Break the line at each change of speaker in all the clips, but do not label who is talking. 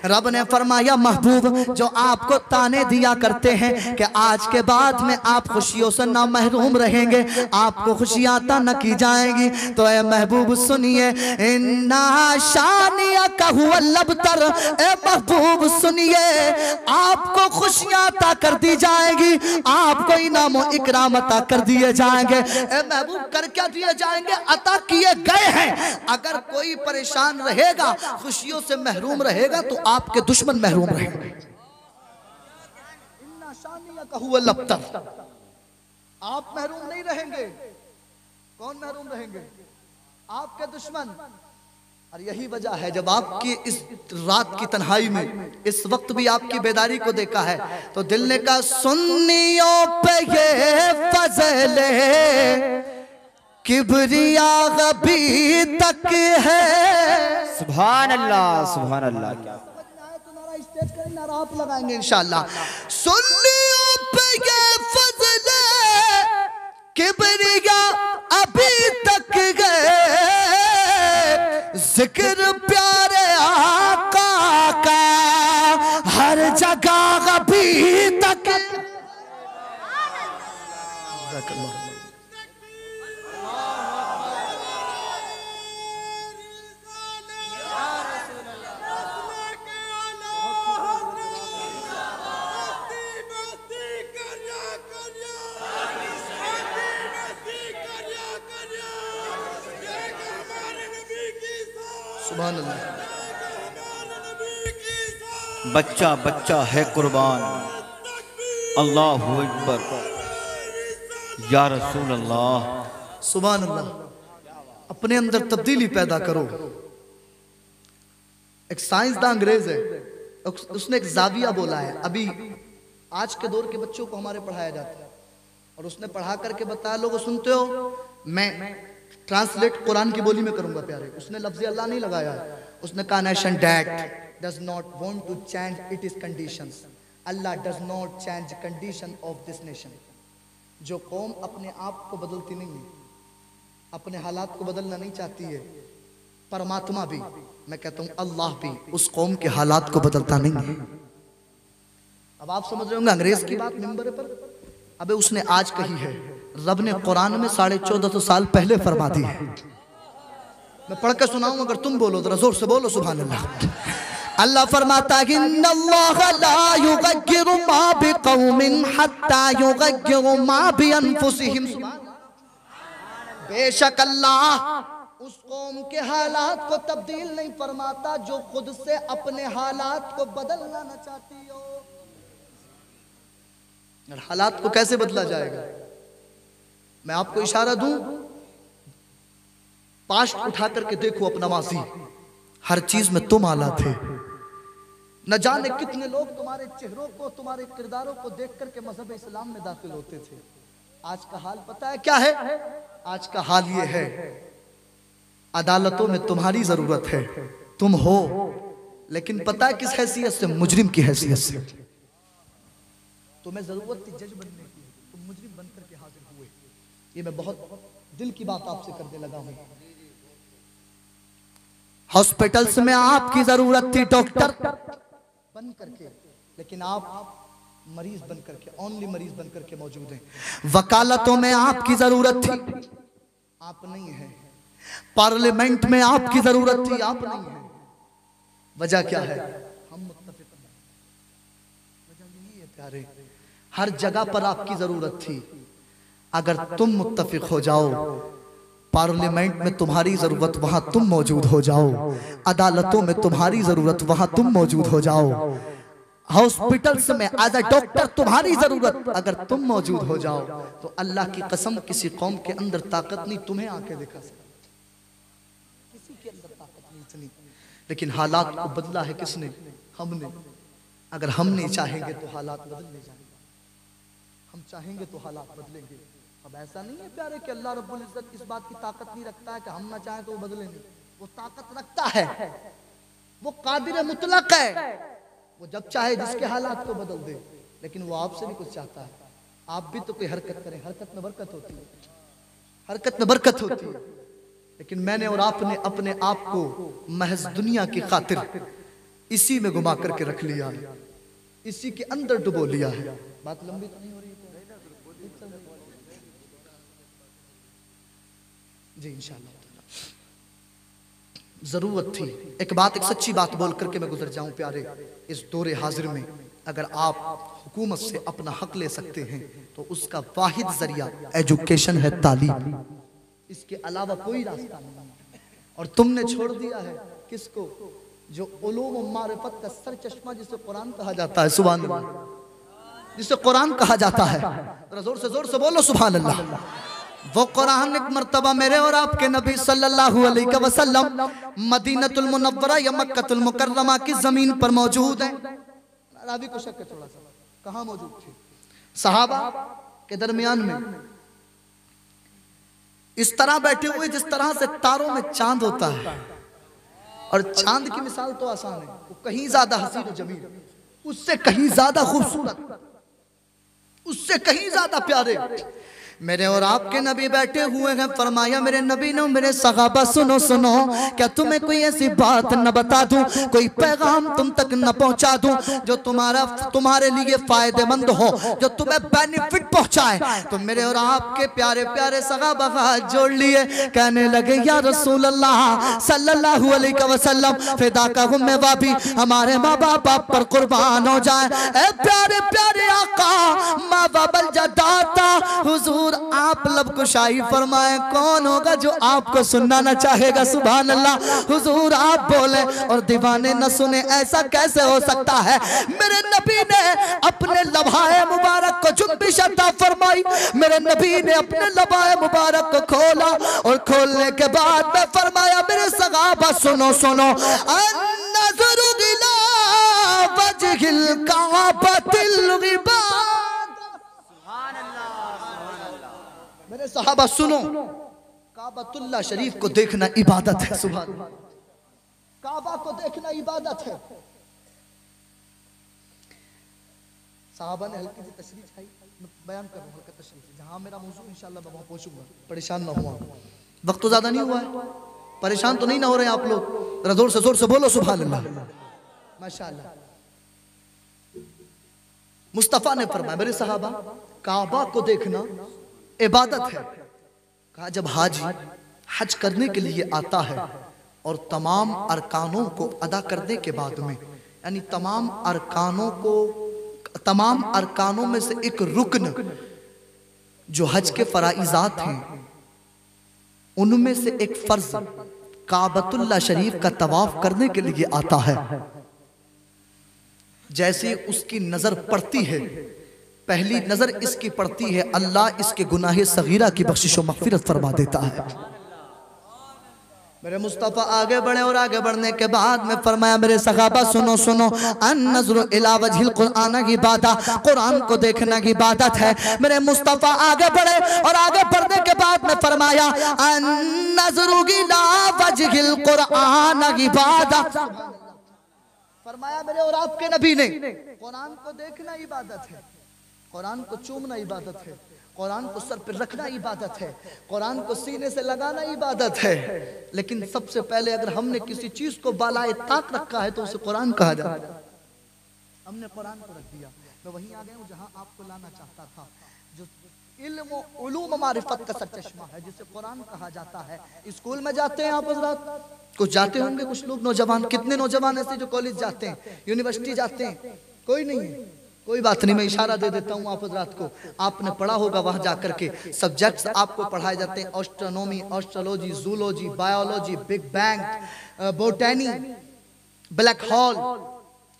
रब ने फरमाया महबूब जो आपको ताने दिया करते हैं कि आज के बाद में आप खुशियों से ना महरूम रहेंगे, आपको खुशियां अता न की जाएंगी, तो ए महबूब सुनिए, इन्ना शानिया कहूल अबतर, ए महबूब सुनिए, आपको खुशियां अता कर दी जाएंगी, आपको इनाम व इकराम अता कर दिए जाएंगे। ए महबूब कर क्या दिए जाएंगे? अता किए गए हैं। अगर कोई परेशान रहेगा, खुशियों से महरूम रहेगा, तो आपके दुश्मन महरूम रहेंगे। इन्ना शानिया कहूल अबतर, आप महरूम नहीं रहेंगे। कौन महरूम रहेंगे? आपके दुश्मन। और यही वजह है जब आपकी इस रात की तन्हाई में इस वक्त भी आपकी बेदारी को देखा है तो दिल ने कहा सुन्नियों पे ये फजल किबरिया अभी तक है।
सुभान अल्लाह, सुभान अल्लाह। क्या
तुम्हारा स्टेज का नारा आप लगाएंगे इंशाअल्लाह। सुन्नियों पे ये फजल किबरिया अभी तक है, जिक्र प्यारे आका का हर जगह अभी तक। सुभान अल्लाह।
बच्चा बच्चा है कुर्बान, अल्लाहु अकबर, या रसूल अल्लाह।
सुभान अल्लाह। अपने अंदर तब्दीली पैदा करो। एक साइंसदान अंग्रेज है, उसने एक जाविया बोला है। अभी आज के दौर के बच्चों को हमारे पढ़ाया जाता है और उसने पढ़ा करके बताया, लोगों सुनते हो, मैं ट्रांसलेट कुरान की बोली में करूंगा प्यारे। उसने लफ्ज़ अल्लाह नहीं लगाया है, उसने कहा nation that does not want to change it is conditions, Allah does not change condition of this nation. जो कौम अपने आप को बदलती नहीं है, अपने हालात को बदलना नहीं चाहती है, परमात्मा भी, मैं कहता हूं अल्लाह भी, उस कौम के हालात को बदलता नहीं है। अब आप समझ रहे होंगे अंग्रेज की बात मिंबर पर, अबे उसने आज कही है, रब ने कुरान में 1450 साल पहले फरमा दी है। मैं पढ़ के सुनाऊं, अगर तुम बोलो जरा जोर से बोलो सुभान अल्लाह। अल्लाह फरमाता है इन्नल्लाह ला युगय्यिरु मा बिकौमिन हत्ता युगय्यिरु मा बिअनफुसिहिम। बेशक अल्लाह उस कौम के हालात को तब्दील नहीं फरमाता जो खुद से अपने हालात को बदलना न चाहती हो। हालात को कैसे बदला जाएगा? मैं आपको इशारा दूं, पास्ट उठा करके देखो अपना माजी, हर चीज में तुम आला थे। न जाने कितने लोग तुम्हारे चेहरों को, तुम्हारे किरदारों को देख करके मजहब इस्लाम में दाखिल होते थे। आज का हाल पता है क्या है? आज का हाल ये है, अदालतों में तुम्हारी जरूरत है, तुम हो, लेकिन पता है किस हैसियत से? मुजरिम की हैसियत से। तुम्हें जरूरत थी जज बनने की, तुम मुजरिम बनकर के हाजिर हुए। ये मैं बहुत दिल की बात आपसे करने लगा हूं। हॉस्पिटल्स में आपकी जरूरत थी डॉक्टर बन करके, लेकिन आप मरीज बन करके, ओनली मरीज बन करके मौजूद हैं। वकालतों में आपकी जरूरत थी, आप नहीं है। पार्लियामेंट में आपकी जरूरत थी, आप नहीं है। वजह क्या है? हम मुत्तफिक हैं। वजह यही है प्यारे, हर जगह पर आपकी जरूरत थी। अगर तुम मुत्तफिक हो जाओ, पार्लियामेंट में तुम्हारी जरूरत, वहां तुम मौजूद हो जाओ। अदालतों में तुम्हारी जरूरत, वहां तुम मौजूद हो जाओ। हॉस्पिटल्स में एज अ डॉक्टर तुम्हारी जरूरत, अगर तुम मौजूद हो जाओ तो अल्लाह की कसम किसी कौम के अंदर ताकत नहीं तुम्हें आके दिखा सकती, किसी के अंदर ताकत नहीं इतनी। लेकिन हालात को बदला है किसने? हमने। अगर हम नहीं चाहेंगे तो हालात बदलने जाएंगे, हम चाहेंगे तो हालात बदलेंगे। अब ऐसा नहीं है प्यारे कि अल्लाह रब्बुल इज्जत इस बात की ताकत नहीं रखता है कि हम ना चाहें तो वो बदले नहीं। वो ताकत रखता है, वो कादिर मुतलक है, वो जब चाहे जिसके हालात को बदल दे। लेकिन वो आपसे भी कुछ चाहता है, आप भी तो कोई हरकत करें। हरकत में बरकत होती है, हरकत में बरकत होती है। लेकिन मैंने और आपने अपने आप को महज दुनिया की खातिर इसी में घुमा करके रख लिया है, इसी के अंदर डुबो लिया है। बात लंबी तो नहीं हो रही जी? इंशाअल्लाह जरूरत थी। एक बात, एक सच्ची बात बोल करके मैं गुजर जाऊं प्यारे, इस दौरे हाजिर में अगर आप हुकूमत से अपना हक ले सकते हैं तो उसका वाहिद जरिया एजुकेशन है, तालीम। इसके अलावा कोई रास्ता नहीं। और तुमने छोड़ दिया है किसको? जो उलूम और मारिफत का सर चश्मा जिसे कुरान कहा जाता है, सुभान अल्लाह, जिसे कुरान कहा जाता है। जोर से बोलो सुभान अल्लाह। वो कुरान एक मर्तबा मेरे और आपके नबी सल्लल्लाहु अलैहि वसल्लम मदीनतुल मुनव्वरा या मक्कतुल मुकर्रमा की जमीन पर मौजूद है। रावी को शक है थोड़ा सा, कहाँ मौजूद थे? सहाबा के दरमियान में इस तरह बैठे हुए जिस तरह से तारों में चांद होता है। और चांद की मिसाल तो आसान है, वो कहीं ज्यादा हसीन और जमील, उससे कहीं ज्यादा खूबसूरत, उससे कहीं ज्यादा प्यारे मेरे और आपके नबी बैठे हुए हैं। फरमाया मेरे नबी ने, मेरे सहाबा सुनो सुनो, क्या तुम्हें कोई ऐसी बात न बता दूं, कोई पैगाम तुम तक न पहुंचा दूं जो तुम्हारे लिए फायदेमंद हो, जो तुम्हें बेनिफिट पहुंचाए? तो मेरे और आपके प्यारे प्यारे सहाबा हाथ जोड़ लिए, कहने लगे या रसूल अल्लाह सल्लल्लाहु अलैहि वसल्लम, फिदा का हुम्मे वाबी, हमारे माँ बाप पर कुर्बान हो जाए। ए प्यारे प्यारे आका, माँ बाप जदाता हुजूर आप लब कुशाई फरमाए, कौन होगा जो आपको सुनना न चाहेगा? सुभान अल्लाह। हुजूर आप बोले और दीवाने न सुने, ऐसा कैसे हो सकता है? मेरे नबी ने अपने लम्हाए मुबारक को जुम्बिश अता फरमाई, मेरे नबी ने अपने लम्हाए मुबारक को खोला और खोलने के बाद में फरमाया मेरे सहाबा सुनो सुनो, अन्नज़रु इला वजहिल काबतिल इबाद। मेरे सहाबा सुनो, काबतुल्लाह शरीफ को देखना इबादत है। सुभान अल्लाह, काबा को देखना इबादत है। सहाबा ने हल्की सी तशरीह छाई, मैं बयान कर रहा हूं हल्का तशरीह, जहां मेरा मौजू इंशाअल्लाह मैं वहां पहुंचूंगा, परेशान ना हुआ। वक्त तो ज्यादा नहीं हुआ है, परेशान तो नहीं ना हो रहे आप लोग? जोर से बोलो सुभान अल्लाह, माशाअल्लाह। मुस्तफा ने फरमाया मेरे सहाबा, काबा को देखना इबादत है। कहा जब हाजी हज करने के लिए आता है और तमाम अरकानों को अदा करने के बाद में, यानी तमाम अरकानों में से एक रुकन जो हज के फराइजात हैं उनमें से एक फर्ज काबतुल्लाह शरीफ का तवाफ करने के लिए आता है। जैसे उसकी नजर पड़ती है, पहली नजर इसकी पड़ती है, अल्लाह इसके गुनाहे सगीरा की बख्शिश और मगफिरत फरमा देता है। मेरे मुस्तफा आगे बढ़े और आगे बढ़ने के बाद में फरमाया मेरे सहाबा सुनो सुनो, अन्नज़रु इला वजहिल कुरआन की इबादत, कुरान को देखना की इबादत है। मेरे मुस्तफा आगे बढ़े और आगे बढ़ने के बाद में फरमाया अन्नज़रु इला वजहिल कुरआन की इबादत। फरमाया मेरे और आपके नबी ने, कुरान को देखना इबादत है, कुरान को चूमना इबादत है, कुरान को सर पर रखना इबादत है, कुरान को सीने से लगाना इबादत है। लेकिन सबसे पहले अगर हमने किसी चीज को बालाए ताक रखा है तो उसे कुरान कहा जाता है। हमने कुरान को रख दिया। मैं वहीं आ गया हूँ जहां आपको लाना चाहता था, जो इल्म उलूम मारिफत का सरचश्मा है, जिसे कुरान कहा जाता है। स्कूल में जाते हैं आप हज़रात, कुछ जाते होंगे कुछ लोग नौजवान, कितने नौजवान ऐसे जो कॉलेज जाते हैं, यूनिवर्सिटी जाते हैं? कोई नहीं है। कोई बात नहीं, मैं इशारा दे देता हूँ आप हज़रात को। आपने पढ़ा होगा वहां जाकर के सब्जेक्ट्स आपको पढ़ाए जाते हैं, astronomy, astrology, zoology, biology, big bang, botany, black hole,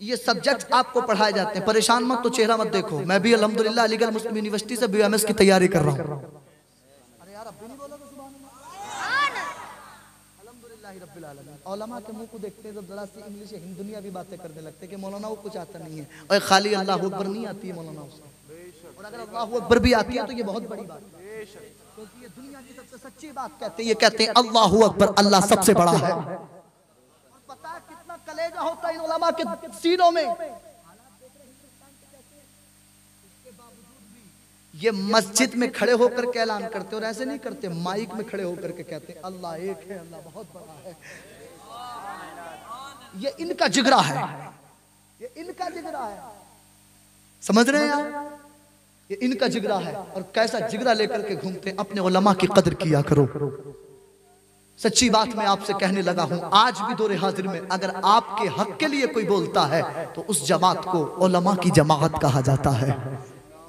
ये सब्जेक्ट्स आपको पढ़ाए जाते हैं। परेशान मत, तो चेहरा मत देखो। मैं भी अल्हम्दुलिल्लाह अलीगढ़ मुस्लिम यूनिवर्सिटी से BMS की तैयारी कर रहा हूँ। अरे यार अब भी नहीं बोलोगे सुभान अल्लाह? अल्हम्दुलिल्लाह रब्बिल आलमीन। औलमा के मुंह को देखते हैं जब जरा सी इंग्लिश हिंदुनिया भी बातें करने लगते हैं कि मौलाना वो कुछ आता नहीं है, और खाली अल्लाह अकबर नहीं आती है मौलाना उसको, और अगर अल्लाह अकबर भी आती है तो ये बहुत बड़ी बात है, क्योंकि ये दुनिया की सबसे सच्ची बात कहते हैं। ये कहते हैं अल्लाह अकबर, अल्लाह सबसे बड़ा है। और पता है कितना कलेजा होता है इन उलमा के सीनों में। ये मस्जिद में खड़े होकर के ऐलान करते, और ऐसे नहीं करते, माइक में खड़े होकर के कहते हैं अल्लाह एक है, अल्लाह बहुत बड़ा है। ये इनका जिगरा है, ये इनका जिगरा है, समझ रहे हैं आप? ये इनका जिगरा है। और कैसा जिगरा लेकर के घूमते हैं। अपने उलमा की कदर किया करो। सच्ची बात मैं आपसे कहने लगा हूं, आज भी दौरे हाजिर में अगर आपके हक के लिए कोई बोलता है तो उस जमात को उलमा की जमात कहा जाता है।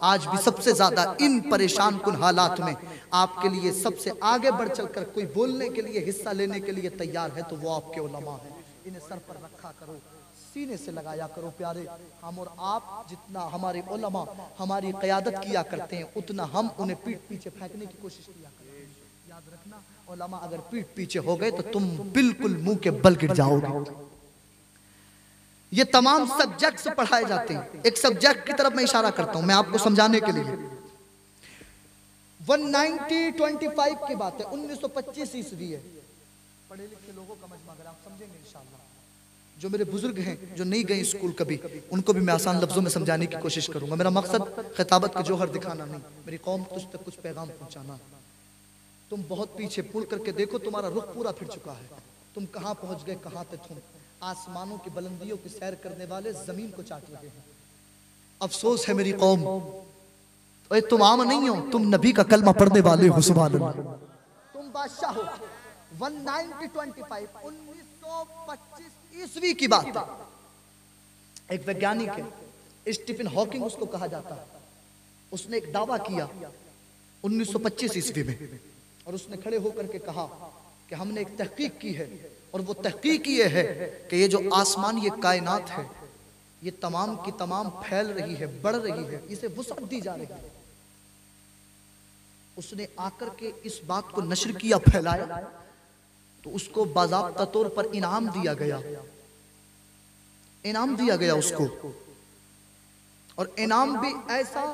आज भी सबसे ज्यादा इन परेशान कुन हालात में आपके लिए सबसे आगे बढ़ चलकर कोई बोलने के लिए, हिस्सा लेने के लिए तैयार है तो वो आपके उलमा है। इन्हें सर पर रखा करो, सीने से लगाया करो। प्यारे, हम और आप जितना हमारे उलमा हमारी क़यादत किया करते हैं, उतना हम उन्हें पीठ पीछे फेंकने की कोशिश किया करते हैं। याद रखना, उलमा अगर पीठ पीछे हो गए तो तुम बिल्कुल मुंह के बल गिर जाओगे। ये तमाम सब्जेक्ट्स पढ़ाए जाते हैं। एक सब्जेक्ट की तरफ मैं इशारा करता हूं, मैं आपको समझाने के लिए। 1925 की बात है, 1925 ईस्वी है। पढ़े लिखे लोगों का मजमा, अगर आप समझेंगे इंशाअल्लाह। जो मेरे बुजुर्ग हैं, जो नहीं गए स्कूल कभी, उनको भी मैं आसान लफ्जों में समझाने की कोशिश करूंगा। मेरा मकसद खिताबत के जौहर दिखाना नहीं, मेरी कौम तुझ तक कुछ पैगाम पहुंचाना। तुम बहुत पीछे पुल करके देखो, तुम्हारा रुख पूरा फिर चुका है। तुम कहां पहुंच गए, कहां थे तुम। आसमानों की बुलंदियों की सैर करने वाले जमीन को चाट रहे हैं। अफसोस है मेरी कौम, तुम आम नहीं हो, तुम नबी का कलमा पढ़ने वाले हो। सुभान अल्लाह, तुम बादशाह हो। 1925 ईस्वी की बात है। एक वैज्ञानिक है, स्टीफन हॉकिंग उसको कहा जाता है। उसने एक दावा किया 1925 ईस्वी में, और उसने खड़े होकर के कहा कि हमने एक तहकीक की है, और वो तहकीक ये है कि ये जो आसमान, ये कायनात है, ये तमाम की तमाम फैल रही है, बढ़ रही है, इसे वुसअत दी जा रही है। उसने आकर के इस बात को नशर किया, फैलाया, तो उसको बाज़ाब्ता तौर पर इनाम दिया गया। इनाम दिया गया उसको, और इनाम भी ऐसा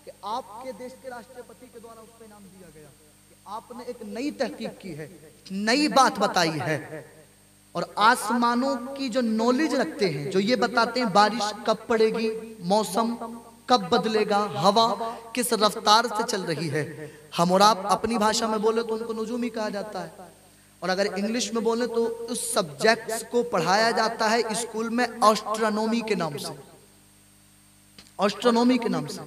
कि आपके देश के राष्ट्रपति के द्वारा उसको इनाम दिया गया कि आपने एक नई तहकीक की है, नई बात बताई है, और आसमानों की जो नॉलेज रखते हैं, जो ये बताते हैं बारिश कब पड़ेगी, मौसम कब बदलेगा, हवा किस रफ्तार से चल रही है। हम और आप अपनी भाषा में बोले तो उनको नुजूमी कहा जाता है, और अगर इंग्लिश में बोले तो उस सब्जेक्ट्स को पढ़ाया जाता है स्कूल में एस्ट्रोनॉमी के नाम से। एस्ट्रोनॉमी के नाम से।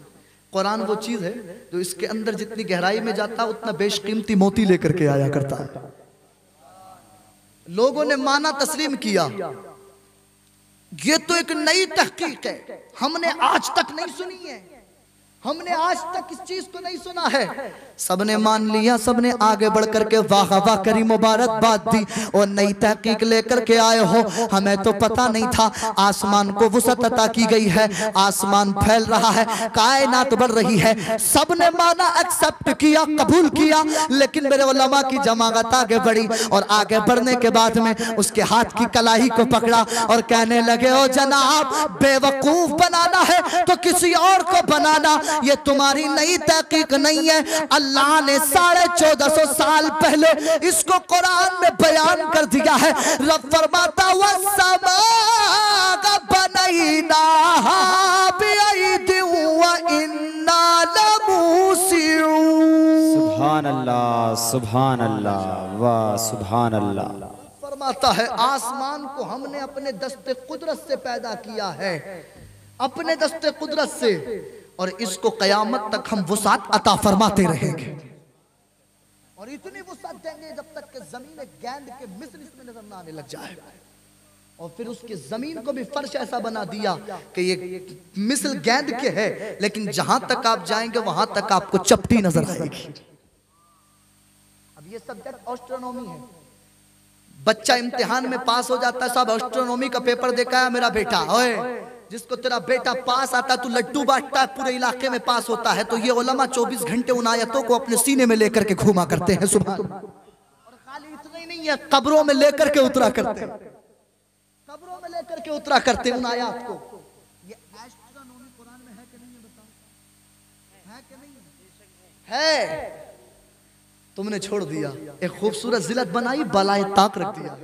कुरान वो चीज है जो इसके अंदर जितनी गहराई में जाता है उतना बेशकीमती मोती लेकर के आया करता है। लोगों ने माना, तस्लीम किया, ये तो एक नई तहकीक है, हमने आज तक नहीं सुनी है, हमने आज तक इस चीज को नहीं सुना है। सबने मान लिया, सबने आगे बढ़ करके वाह वाह करी, मुबारकबाद दी, और नई तहकीक लेकर के आए हो, हमें तो पता नहीं था। आसमान को वुसअत अता की गई है, आसमान फैल रहा है, कायनात बढ़ रही है। सबने माना, एक्सेप्ट किया, कबूल किया, लेकिन मेरे उलमा की जमात आगे बढ़ी, और आगे बढ़ने के बाद में उसके हाथ की कलाई को पकड़ा और कहने लगे, ओ जनाब, बेवकूफ बनाना है तो किसी और को बनाना, ये तुम्हारी नई तहकीक नहीं है। अल्लाह ने 1450 साल पहले इसको कुरान में बयान कर दिया है। रब फरमाता, वस्समा बनैनाहा बिअयदिन व इन्ना लमूसिऊन।
सुभान अल्लाह, सुभान अल्लाह, वाह सुभान अल्लाह।
फरमाता है, आसमान को हमने अपने दस्ते कुदरत से पैदा किया है, अपने दस्ते कुदरत से, और इसको कयामत तक हम वुसात अता फरमाते रहेंगे, और इतनी वुसात देंगे जब तक कि जमीन गेंद के मिस्र इसमें नजर ना आने लग जाए। और फिर उसके जमीन को भी फर्श ऐसा बना दिया कि ये मिस्र गेंद के है, लेकिन जहां तक आप जाएंगे वहां तक आपको चपटी नजर आएगी। अब ये सब्जेक्ट एस्ट्रोनॉमी है। बच्चा इम्तिहान में पास हो जाता है, सब एस्ट्रोनॉमी का पेपर देखा है मेरा बेटा, ओए जिसको तेरा बेटा पास आता है, तू लड्डू बांटता है, पूरे इलाके में पास होता है। तो ये उलमा 24 घंटे उन आयतों को अपने सीने में लेकर के घूमा करते हैं। सुभान। और खाली इतना ही नहीं है, कब्रों में लेकर के उतरा करते हैं, कब्रों में लेकर के उतरा करते हैं उन आयत को। ये एस्ट्रोनॉमी कुरान में है कि नहीं है, बताओ, है कि नहीं है? तुमने छोड़ दिया, एक खूबसूरत जिलत बनाई, बलाए ताक रख दिया।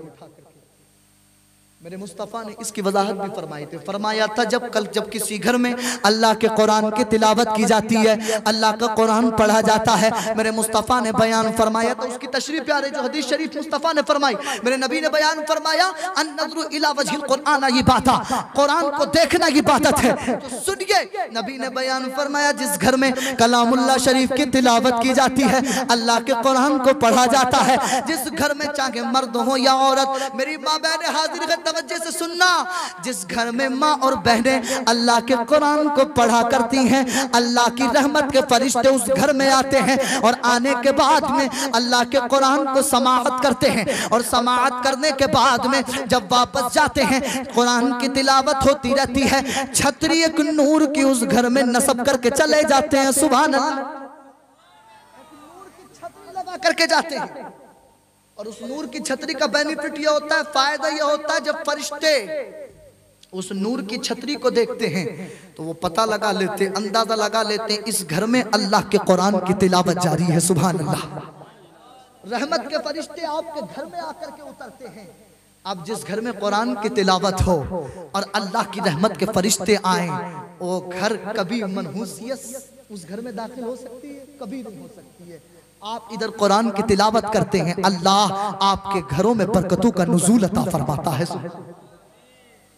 मेरे मुस्तफ़ा ने इसकी वजाहत भी फरमाई थी। फरमाया था जब किसी घर में अल्लाह के कुरान की तिलावत की जाती है, अल्लाह का कुरान पढ़ा जाता है, मेरे मुस्तफ़ा ने बयान फरमाया था। उसकी तशरीह प्यारे जो हदीस शरीफ मुस्तफ़ा ने फरमाई, मेरे नबी ने बयान फरमाया अन-नज़्रु इला वजहिल कुरान इबादत, कुरान को देखना इबादत है। तो सुनिए, नबी ने बयान फरमाया जिस घर में कलामुल्लाह शरीफ की तिलावत की जाती है, अल्लाह के कुरान को पढ़ा जाता है, जिस घर में चाहे मर्द हो या औरत, मेरी माँ बहनें हाजिर तवज्जो से सुनना, जिस घर में माँ और बहनें अल्लाह के कुरान को पढ़ा करती हैं, अल्लाह की रहमत के फरिश्ते उस घर में आते हैं और आने के बाद में अल्लाह के कुरान को समाअत करते हैं, और समाअत करने के बाद में जब वापस जाते हैं कुरान की तिलावत होती रहती है, छतरी एक नूर की उस घर में नस्ब करके चले जाते हैं। सुभान अल्लाह, नूर की छतरी लगा करके जाते हैं। और उस नूर की छतरी का बेनिफिट यह होता है, फायदा यह होता है, जब फरिश्ते उस नूर की छतरी को देखते हैं तो वो पता लगा लेते, अंदाजा लगा लेते हैं इस घर में अल्लाह के कुरान की तिलावत जारी है। सुभान अल्लाह, रहमत के फरिश्ते आपके घर में आकर के उतरते हैं। अब जिस घर में कुरान की तिलावत हो और अल्लाह की रहमत के फरिश्ते आए, वो घर कभी मनहूसियत उस घर में दाखिल हो सकती है? कभी नहीं हो सकती है। आप इधर कुरान की तिलावत करते हैं, अल्लाह आपके घरों में बरकतों का नुज़ूल अता फरमाता है।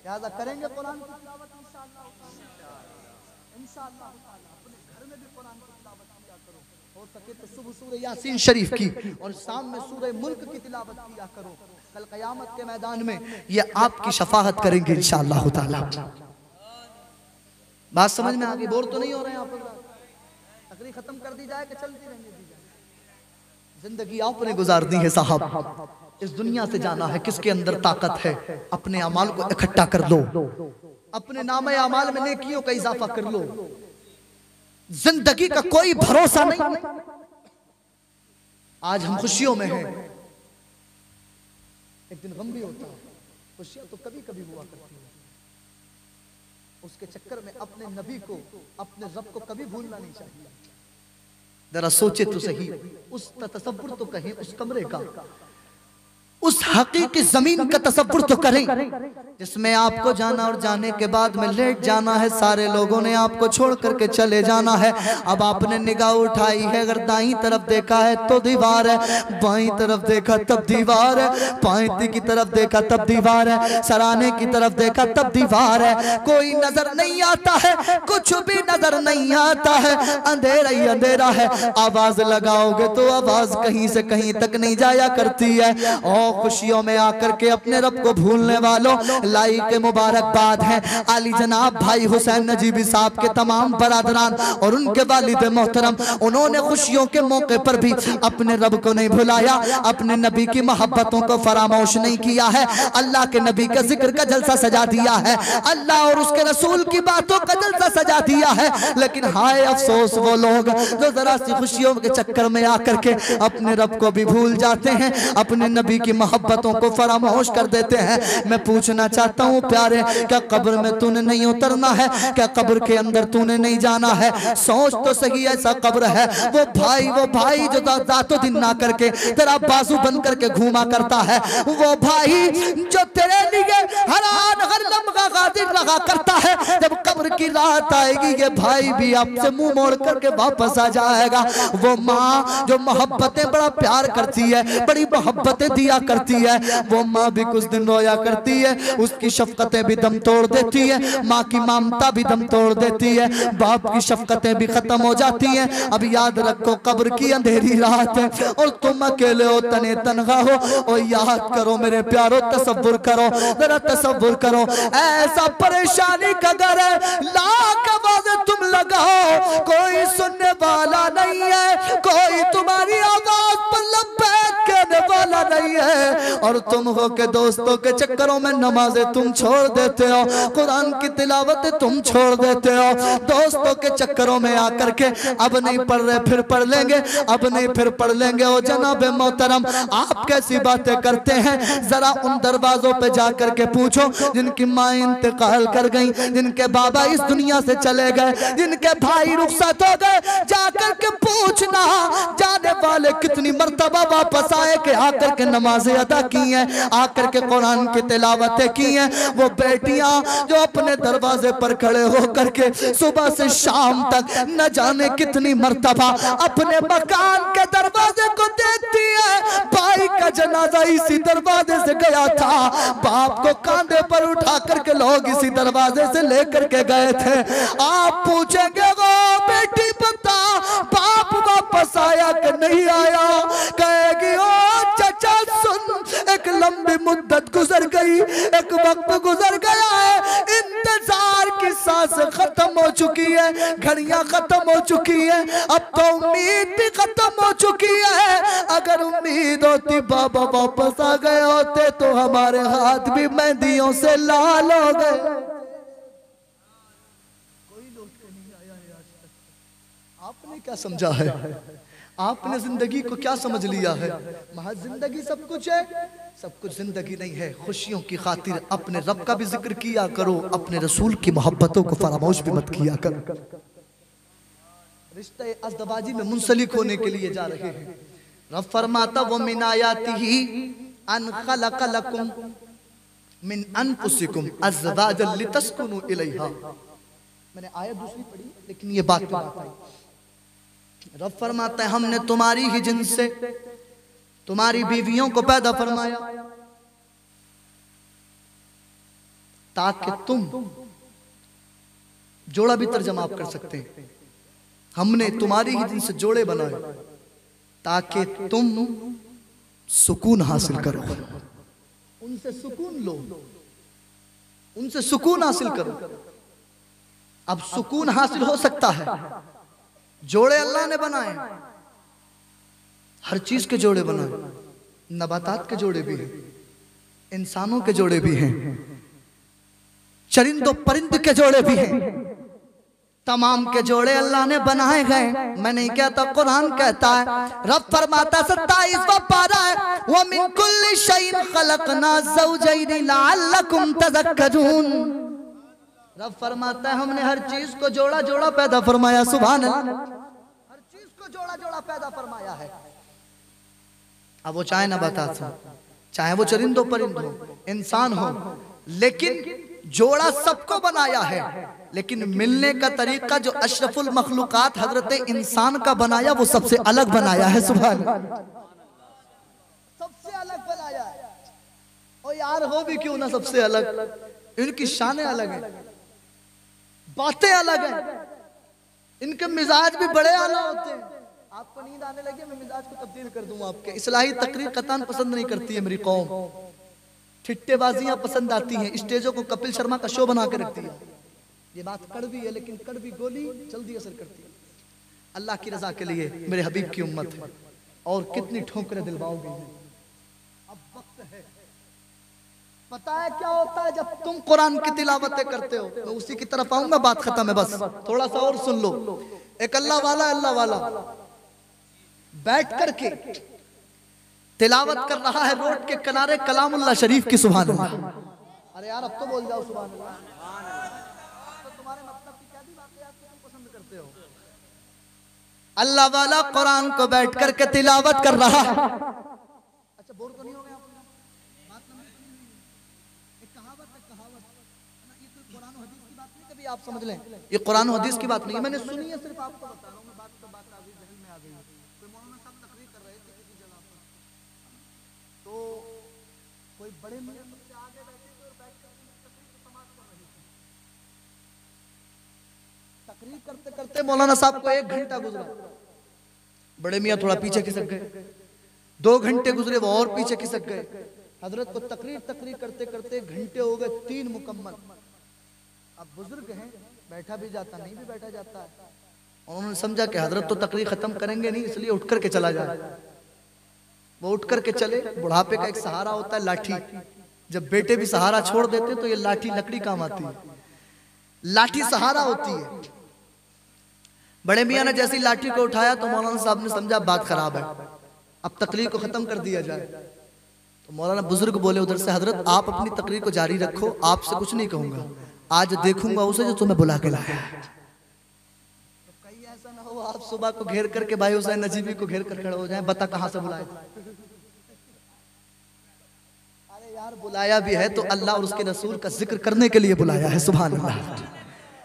लिहाजा करेंगे कुरान की तिलावत इंशाअल्लाह, अपने घर में भी कुरान की तिलावत किया करो। हो सके तो सुबह सूरह यासीन शरीफ की और शाम में सूरह मुल्क की तिलावत किया करो। कल क़यामत के मैदान में ये आपकी शफाअत करेंगे इंशाअल्लाह ताला। बात समझ में आ गई? बोर तो नहीं हो रहे हैं आप? तकरीर खत्म कर दी जाए कि चलती रहेंगे? जिंदगी आपने गुजारनी है साहब, इस दुनिया से जाना है। किसके अंदर ताकत है? अपने अमाल को इकट्ठा कर लो, अपने नामे अमाल में नेकियों का इजाफा कर लो। जिंदगी का कोई भरोसा नहीं। आज हम खुशियों में हैं, एक दिन गम भी होता है। खुशियां तो कभी कभी हुआ करती है, उसके चक्कर में अपने नबी को, अपने रब को कभी भूलना नहीं चाहिए। जरा सोचे तो सही, उस तसव्वुर तो कहें, उस कमरे का, उस हकीकी जमीन का तसव्वुर तो करें जिसमें आपको जाना और जाने के बाद में लेट जाना है। सारे लोगों ने आपको छोड़ करके चले जाना है। अब आपने निगाह उठाई है, अगर दाईं तरफ देखा है तो दीवार है, बाईं तरफ देखा तब दीवार है, बाईं की तरफ देखा तब दीवार है, सराने की तरफ देखा तब दीवार है। कोई नजर नहीं आता है, कुछ भी नजर नहीं आता है, अंधेरा ही अंधेरा है। आवाज लगाओगे तो आवाज कहीं से कहीं तक नहीं जाया करती है। और खुशियों में आकर के अपने रब को भूलने वालों, लाई के मुबारकबाद है आली जनाब भाई हुसैन नजीबी साहब के तमाम बरादरान और उनके वालिद मोहतरम। उन्होंने खुशियों के मौके पर भी अपने रब को नहीं भुलाया, अपने नबी की मोहब्बतों को फरामोश नहीं किया है। अल्लाह के नबी का जिक्र का जलसा सजा दिया है, अल्लाह और उसके रसूल की बातों का जलसा सजा दिया है। लेकिन हाय अफसोस वो लोग जो जरा सी खुशियों के चक्कर में आकर के अपने रब को भी भूल जाते हैं, अपने नबी की मोहब्बतों को फरामोश कर देते हैं। मैं पूछना चाहता हूँ प्यारे, क्या कब्र में तूने नहीं उतरना है? क्या कब्र के अंदर तूने नहीं जाना है? सोच तो सही, ऐसा कब्र है वो भाई जो रातों दिन ना करके तेरा बाजू बन करके घूमा करता है, वो भाई जो तेरे लिए हरान हर लम्हा गादिर रहा करता है। जब कब्र की रात आएगी ये भाई भी आपसे मुंह मोड़ करके वापस आ जाएगा। वो माँ जो मोहब्बतें बड़ा प्यार करती है, बड़ी मोहब्बतें दिया करती है, वो माँ भी कुछ दिन रोया करती है, उसकी शफकतें भी दम तोड़ देती है, माँ की ममता भी दम तोड़ देती है, बाप की शफकतें भी खत्म हो जाती हैं। अब याद रखो कब्र की अंधेरी रात है और तुम अकेले हो, तने तनहा हो। और याद करो मेरे प्यारो, तसव्वुर करो, जरा तसव्वुर करो, ऐसा परेशानी का घर है, लाख आवाज़ें तुम लगाओ, कोई सुनने वाला नहीं है, कोई तुम्हारी आवाज पर लब्बैक कहने वाला नहीं है। और तुम हो के दोस्तों के चक्करों में नमाजें तुम छोड़ देते हो, कुरान की तिलावत तुम छोड़ देते हो, दोस्तों के चक्करों में आकर के अब नहीं पढ़ रहे फिर पढ़ लेंगे, अब नहीं फिर पढ़ लेंगे। ओ जनाब मोहतरम, आप कैसी बातें करते हैं? जरा उन दरवाजों पे जाकर के पूछो जिनकी माँ इंतकाल कर गई, जिनके बाबा इस दुनिया से चले गए, जिनके भाई रुखसत हो गए, जाकर के पूछना जाने वाले कितनी मर्तबा वापस आए के आकर के नमाज नमाजें अदा की हैं, आकर के कुरान की तिलावतें की हैं। वो बेटियां जो अपने दरवाजे पर खड़े होकर के सुबह से शाम तक न जाने कितनी मर्तबा अपने मकान के दरवाजे को देखती है। भाई का जनाजा इसी दरवाजे से गया था, बाप को कांधे पर उठा करके लोग इसी दरवाजे से लेकर के गए थे। आप पूछेंगे वो बेटी बता बाप वापस आया कि नहीं आया, कहेगी ओ चाचा सुन, एक लंबी मुद्दत गुजर गई, एक वक्त गुजर गया है, इंतजार की सांस खत्म हो चुकी है, घड़ियां खत्म हो चुकी है, अब तो उम्मीद भी खत्म हो चुकी है। अगर उम्मीद होती बाबा वापस आ गए होते तो हमारे हाथ भी मेहंदियों से लाल हो गए। कोई लौट के नहीं आया है आज तक। आपने क्या समझा है? आपने जिंदगी को क्या समझ लिया है? महज जिंदगी सब कुछ है? सब कुछ जिंदगी नहीं है। खुशियों की खातिर अपने रब का भी जिक्र किया करो, अपने रसूल की मोहब्बतों को फरामोश भी मत किया करो। रिश्ते अज़दवाजी में मुंसलिक होने के लिए जा रहे हैं। रब फरमाता वो मिन आयातिही अन खलक़ लकुम मिन अनफुसिकुम अज़वाजन लितस्कुनु इलैहा। मैंने आयत दूसरी पढ़ी लेकिन ये बात आई। रब फरमाता है हमने तुम्हारी ही जिन्स से तुम्हारी बीवियों को पैदा फरमाया ताकि तुम, जोड़ा भी तर्जमा आप कर सकते हैं, हमने तुम्हारी ही जिन्स से जोड़े बनाए ताकि तुम सुकून हासिल करो, उनसे सुकून लो, उनसे सुकून हासिल करो। अब सुकून हासिल हो सकता है, जोड़े अल्लाह ने बनाए, हर चीज के जोड़े बनाए, नबातात के जोड़े भी हैं, इंसानों के जोड़े भी हैं, चरिंदों परिंद के जोड़े भी हैं, तमाम के जोड़े अल्लाह ने बनाए गए। मैं नहीं कहता, कुरान कहता है। रब फरमाता 27वां पारा है, व मिन कुल्लि शैइन खलकना ज़ौजैन लअल्लकुम तज़क्करून। रब फरमाता है हमने हर चीज को जोड़ा जोड़ा पैदा फरमाया। सुभान अल्लाह, हर चीज को जोड़ा जोड़ा पैदा फरमाया है। अब वो चाहे नबातात हो, चाहे वो चरिंदों परिंद हो, इंसान हो, लेकिन जोड़ा सबको बनाया है। लेकिन मिलने का तरीका जो अशरफुल मखलूकात हजरत इंसान का बनाया वो सबसे अलग बनाया है। सुभान अल्लाह, सबसे अलग बनाया है। और यार हो भी क्यों ना सबसे अलग, इनकी शानें अलग हैं, बातें अलग हैं, इनके मिजाज भी बड़े आला होते हैं। आपको नींद आने लगी, मैं मिजाज को तब्दील कर दूं आपके। इस्लाही तकरीर कतान पसंद नहीं करती है मेरी कौम, ठिट्टेबाजियां पसंद आती हैं, स्टेजों को कपिल शर्मा का शो बना के रखती है। ये बात कड़वी है लेकिन कड़वी गोली जल्दी असर करती है। अल्लाह की रजा के लिए मेरे हबीब की उम्मत है, और कितनी ठोकरें दिलवाओगे। अब वक्त है, पता है क्या होता है जब तुम कुरान की तिलावतें करते हो। मैं उसी की तरफ आऊंगा, बात खत्म है, बस थोड़ा सा और सुन लो। एक अल्लाह वाला बैठ करके तिलावत कर रहा है रोड के किनारे कलामुल्लाह शरीफ की। सुभान अल्लाह। अरे यार अब तो बोल जाओ सुभान अल्लाह। तो तुम्हारे मतलब की क्या दी बातें आप तुम पसंद करते हो। अल्लाह वाला कुरान को बैठ करके तिलावत कर रहा है। अच्छा बोर तो नहीं हो गया आप? बात एक कहावत है, कहावत ये कोई कुरान और हदीस की बात नहीं, कभी आप समझ लें ये कुरान और हदीस की बात नहीं है, मैंने सुनी है, सिर्फ आपको बता रहा हूँ। मैं बात आ गई, जहन में आ गई। कोई मौलाना साहब तकरीर कर रहे थे किसी जगह पर, तो कोई बड़े मियां सबसे आगे बैठे थे और बैठ कर तकरीर को समाप्त कर रहे थे। तकरीर करते करते मौलाना साहब को 1 घंटा गुजरा, बड़े मियां थोड़ा पीछे खिसक गए। 2 घंटे गुजरे, वो और पीछे खिसक गए। हजरत को तकरीर करते करते घंटे हो गए 3 मुकम्मल। अब बुजुर्ग हैं, बैठा भी जाता नहीं भी बैठा जाता है। उन्होंने समझा कि हजरत तो तकरीर खत्म करेंगे नहीं, इसलिए उठ करके चला जाए। वो उठ करके चले। बुढ़ापे का एक सहारा होता है लाठी, जब बेटे भी सहारा छोड़ देते तो ये लाठी लकड़ी काम आती है, लाठी सहारा होती है। बड़े मियां ने जैसी लाठी को उठाया तो मौलाना साहब ने समझा बात खराब है, अब तकरीर को खत्म कर दिया जाए। तो मौलाना बुजुर्ग बोले उधर से, हजरत आप अपनी तकरीर को जारी रखो, आपसे कुछ नहीं कहूंगा, आज देखूंगा उसे जो तुम्हें बुला के लाया है। तो कहीं ऐसा ना हो आप सुबह को घेर करके भाई हुसैन नजीबी को घेर कर खड़े हो जाए, बता कहां से बुलाए। बार बुलाया भी है तो अल्लाह और उसके रसूल का जिक्र करने के लिए बुलाया है। सुभान अल्लाह।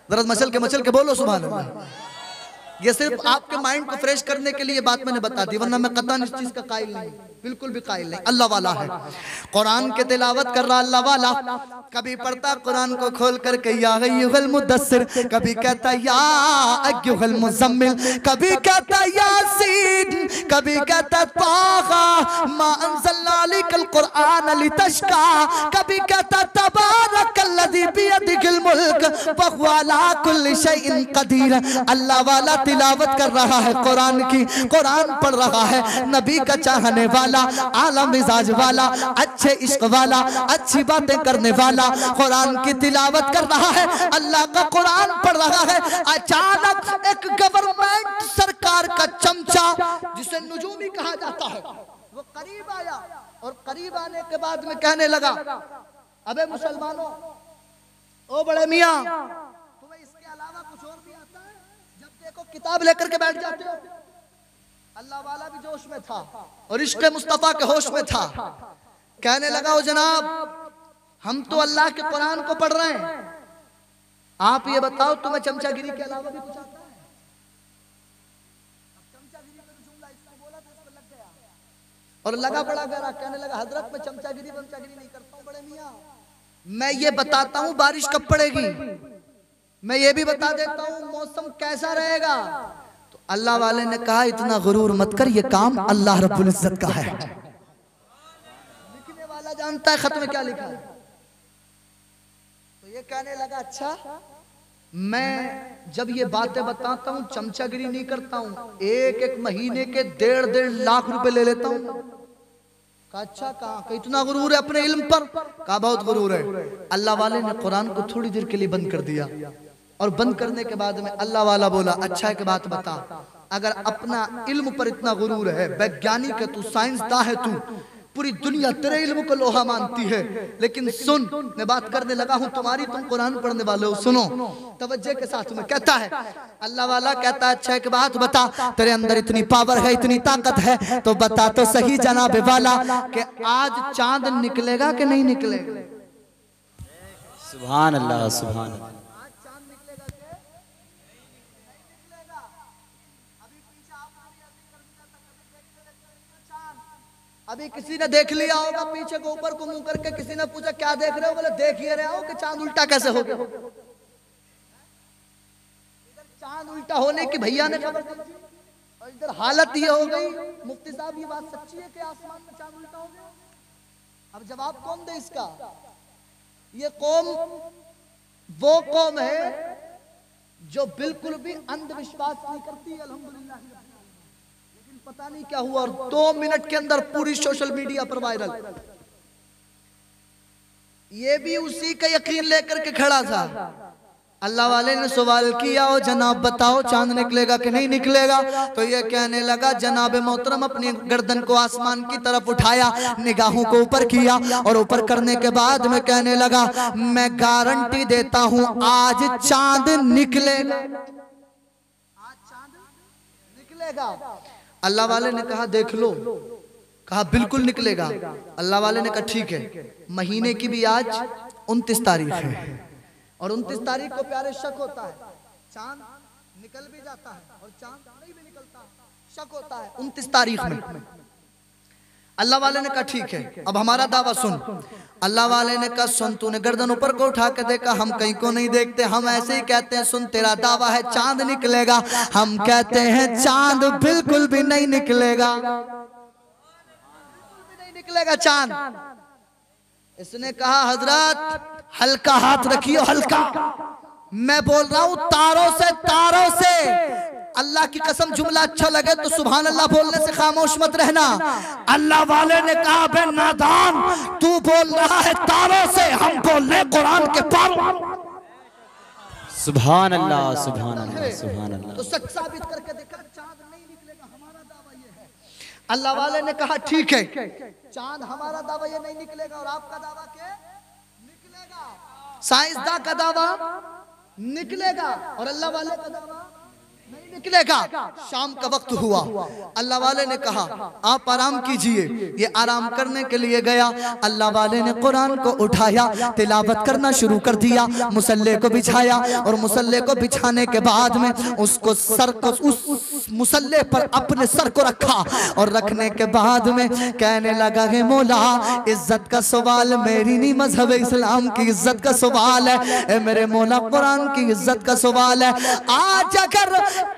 जरा मचल के बोलो सुभान अल्लाह। ये सिर्फ आपके माइंड को फ्रेश करने के लिए बात मैंने बता दी, वरना मैं कतई इस चीज का कायल नहीं, बिल्कुल भी कायल नहीं। अल्लाह वाला है, कुरान के तिलावत कर रहा अल्लाह वाला। कभी पढ़ता कुरान को खोल करके या अय्युहल मुद्दस्सिर, कभी कहता या अय्युहल मुज़म्मिल, कभी कहता यासीन, कभी कहता ताहा मा अंज़लना अलैकल कुरआन लितश्का, कभी कहता तबारकल्लज़ी बियदिहिल मुल्क व हुवा अला कुल्लि शैइन कदीर। अल्लाह वाला तिलावत कर रहा है कुरान की, कुरान पढ़ रहा है, नबी का चाहने वाला, आला मिजाज वाला, अच्छे इश्क वाला, अच्छी बातें करने वाला कुरान की तिलावत कर रहा है, अल्लाह का कुरान पढ़ रहा है। अचानक एक गवर्नमेंट सरकार का चमचा जिसे नुजूमी कहा जाता है वो करीब आया और करीब आने के बाद में कहने लगा, अबे मुसलमानों, ओ बड़े मियां, तुम्हें इसके अलावा कुछ और भी आता है? जब देखो किताब लेकर के बैठ जाते हो। अल्लाह वाला भी जोश में था और इश्क मुस्तफा के होश में था। कहने लगा, ओ जनाब, हम तो अल्लाह के कुरान को पढ़ रहे हैं, आप ये बताओ तुम्हें चमचागिरी के अलावा भी कुछ आता है? चमचागिरी का जुमला इसने बोला तो इसको लग गया और लगा बड़ा गहरा। कहने लगा, हजरत मैं चमचागिरी नहीं करता हूँ बड़े मियां, मैं ये बताता हूँ बारिश कब पड़ेगी, मैं ये भी बता देता हूँ मौसम कैसा रहेगा। तो अल्लाह वाले ने कहा, इतना गुरूर मत कर, ये काम अल्लाह रब्बुल इज्जत का है, लिखने वाला जानता है खत में क्या लिखा है। तो ये कहने लगा, अच्छा मैं जब ये बातें बताता हूँ चमचागिरी नहीं करता हूँ, एक महीने के 1.5 लाख रुपए ले लेता हूँ। अच्छा, कहा इतना गुरूर है अपने इल्म पर? कहा बहुत गुरूर है। अल्लाह वाले ने कुरान को थोड़ी देर के लिए बंद कर दिया और बंद करने के बाद में अल्लाह वाला बोला, अच्छा एक बात बता, अगर अपना इल्म पर इतना गुरूर है, वैज्ञानिक है तू, साइंसदां है तू, पूरी दुनिया तेरे इल्म को लोहा मानती है, लेकिन सुन, मैं बात करने लगा हूं तुम्हारी, तुम कुरान पढ़ने वाले हो, सुनो तवज्जो के साथ में। कहता है अल्लाह वाला, कहता है अच्छा एक बात बता, तेरे अंदर इतनी पावर है, इतनी ताकत है, तो बता तो सही जनाब वाला कि आज चांद निकलेगा कि नहीं निकलेगा?
सुभान अल्लाह, सुभान अल्लाह।
अभी किसी ने देख लिया होगा पीछे को ऊपर को मुंह करके, किसी ने पूछा क्या देख रहे हो, बोले देख ही रहे हो कि चांद उल्टा कैसे हो गया। इधर चांद उल्टा होने की भैया ने खबर दी और इधर हालत ये हो गई, मुफ्ती साहब ये बात सच्ची है कि आसमान में चांद उल्टा हो गया? अब जवाब कौन दे इसका? ये कौम वो कौम है जो बिल्कुल भी अंधविश्वास नहीं करती, अल्हम्दुलिल्लाह। पता नहीं क्या हुआ और 2 मिनट के अंदर पूरी सोशल मीडिया पर वायरल। ये भी उसी का यकीन लेकर के खड़ा था। अल्लाह वाले ने सवाल किया, ओ जनाब बताओ चांद निकलेगा कि नहीं निकलेगा? तो ये कहने लगा, जनाब मोहतरम अपनी गर्दन को आसमान की तरफ उठाया, निगाहों को ऊपर किया और ऊपर करने के बाद में कहने लगा, मैं गारंटी देता हूं आज चांद निकलेगा, आज चांद निकलेगा। अल्लाह वाले ने कहा देख लो, कहा बिल्कुल निकलेगा। अल्लाह वाले ने कहा ठीक है, महीने की भी आज 29 तारीख है और 29 तारीख को प्यारे शक होता है, चांद निकल भी जाता है और चांद नहीं भी निकलता, शक होता है 29 तारीख में। अल्लाह वाले ने कहा ठीक है, अब हमारा दावा सुन। अल्लाह वाले ने कहा सुन, तूने गर्दन ऊपर को उठा के देखा, हम कहीं को नहीं देखते, हम ऐसे ही कहते हैं सुन तेरा दावा है चांद निकलेगा, हम कहते हैं चांद बिल्कुल भी नहीं निकलेगा, बिल्कुल भी नहीं निकलेगा चांद। इसने कहा हजरत हल्का हाथ रखियो, हल्का, मैं बोल रहा हूं तारों से, तारों से। अल्लाह की कसम जुमला अच्छा लगे तो सुभान अल्लाह बोलने से खामोश मत रहना। अल्लाह वाले ने कहा बे नादान, तू बोल रहा है तारों से, हम बोल रहे कुरान के पारों।
सुभान अल्लाह, सुभान अल्लाह, सुभान अल्लाह।
तो सच साबित करके देखा चांद नहीं निकलेगा, हमारा दावा ये है। अल्लाह वाले ने कहा ठीक है, चांद हमारा दावा ये नहीं निकलेगा और आपका दावा क्या निकलेगा? साइंसदां का दावा निकलेगा और अल्लाह वाले का दावा नहीं निकलेगा। शाम का वक्त हुआ, अल्लाह वाले ने कहा आप आराम कीजिए। ये आराम करने के लिए गया। अल्लाह वाले ने कुरान को उठाया, तिलावत करना शुरू कर दिया, मुसल्ले को बिछाया और मुसल्ले को बिछाने के बाद में उसको सर को उस मुसल्ले पर अपने सर को रखा और रखने के बाद में कहने लगा है मौला इज्जत का सवाल मेरी नहीं, मजहब इस्लाम की इज्जत का सवाल है, मेरे मौला कुरान की इज्जत का सवाल है। आज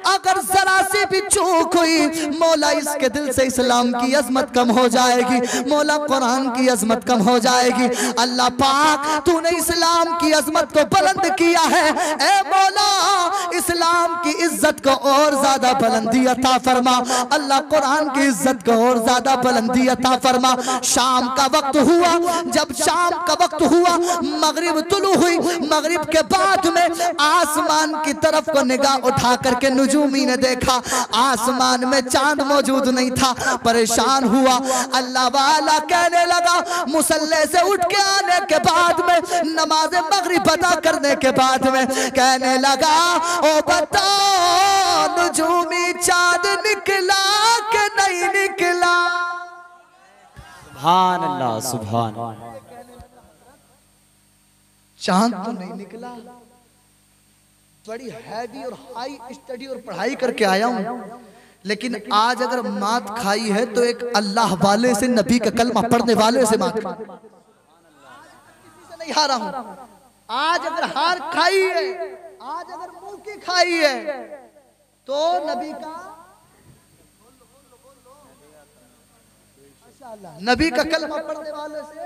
अगर जरा सी भी चूक हुई मौला इसके दिल से इस्लाम की अजमत कम हो जाएगी, मौला कुरान की अजमत कम हो जाएगी। अल्लाह पाक तूने इस्लाम की अजमत को बुलंद किया है, ए मौला इस्लाम की इज्जत को और ज्यादा बुलंदी अता फरमा, अल्लाह कुरान की इज्जत को और ज्यादा बुलंदी अता फरमा। शाम का वक्त हुआ, जब शाम का वक्त हुआ मगरिब तुलू हुई, मगरिब के बाद में आसमान की तरफ को निगाह उठा करके नुजूमी ने देखा, आसमान में चांद मौजूद नहीं था। परेशान हुआ, अल्लाह वाला कहने लगा मुसल्ले से उठ के आने के बाद में नमाज मगरिब अदा करने के बाद में कहने लगा ओ बताओ नुजूमी चांद निकला कि नहीं निकला।
सुभान अल्लाह, सुभान।
चांद तो नहीं निकला, बड़ी हैवी और हाई स्टडी और पढ़ाई करके आया हूं, लेकिन आज अगर मात खाई है तो एक अल्लाह वाले से, नबी का कलमा पढ़ने वाले से मात खाई, किसी से नहीं हारा हूं। आज अगर हार खाई है, आज अगर मुंह की खाई है तो नबी का, नबी का कलमा पढ़ने वाले से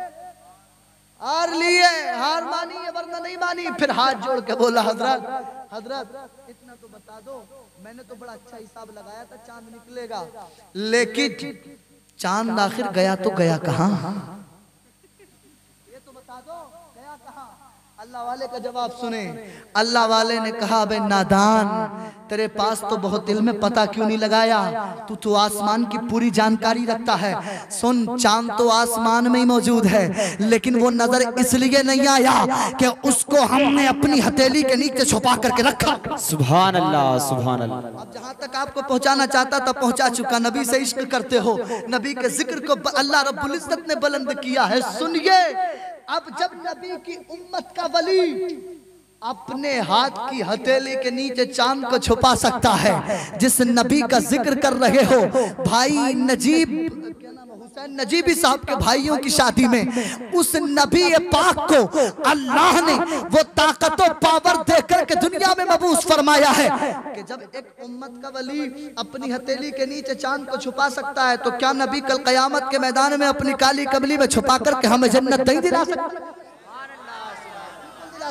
हार लिए, हार मानी है वरना नहीं मानी। फिर हाथ जोड़ के बोला हजरत हजरत इतना तो बता दो, मैंने तो बड़ा अच्छा हिसाब लगाया था चांद निकलेगा, लेकिन चांद आखिर गया तो गया कहाँ, ये तो बता दो गया कहाँ। अल्लाह वाले का जवाब सुने, अल्लाह वाले ने कहा बे नादान तेरे पास तो बहुत इल्म है, पता क्यों नहीं लगाया, तू तो आसमान की पूरी जानकारी रखता है। सुन, चांद तो आसमान में ही मौजूद है, लेकिन वो नजर इसलिए नहीं आया कि उसको हमने अपनी हथेली के नीचे छुपा करके रखा।
सुभान अल्लाह, सुभान अल्लाह।
अब जहां तक आपको पहुंचाना चाहता था पहुंचा चुका। नबी से इश्क करते हो, नबी के जिक्र को अल्लाह रब्बुल इज्जत ने बुलंद किया है। सुनिए, अब जब नबी की उम्मत का वली अपने हाथ की हथेली के नीचे चांद को छुपा सकता है, जिस नबी का जिक्र कर रहे हो भाई नजीब, हुसैन नजीबी साहब के भाइयों की शादी में उस नबी पाक को अल्लाह ने वो ताकत और पावर देकर के दुनिया में मबूस फरमाया है कि जब एक उम्मत का वली अपनी हथेली के नीचे चांद को छुपा सकता है तो क्या नबी कल कयामत के मैदान में अपनी काली कमली में छुपा करके हमें जन्नत नहीं दिला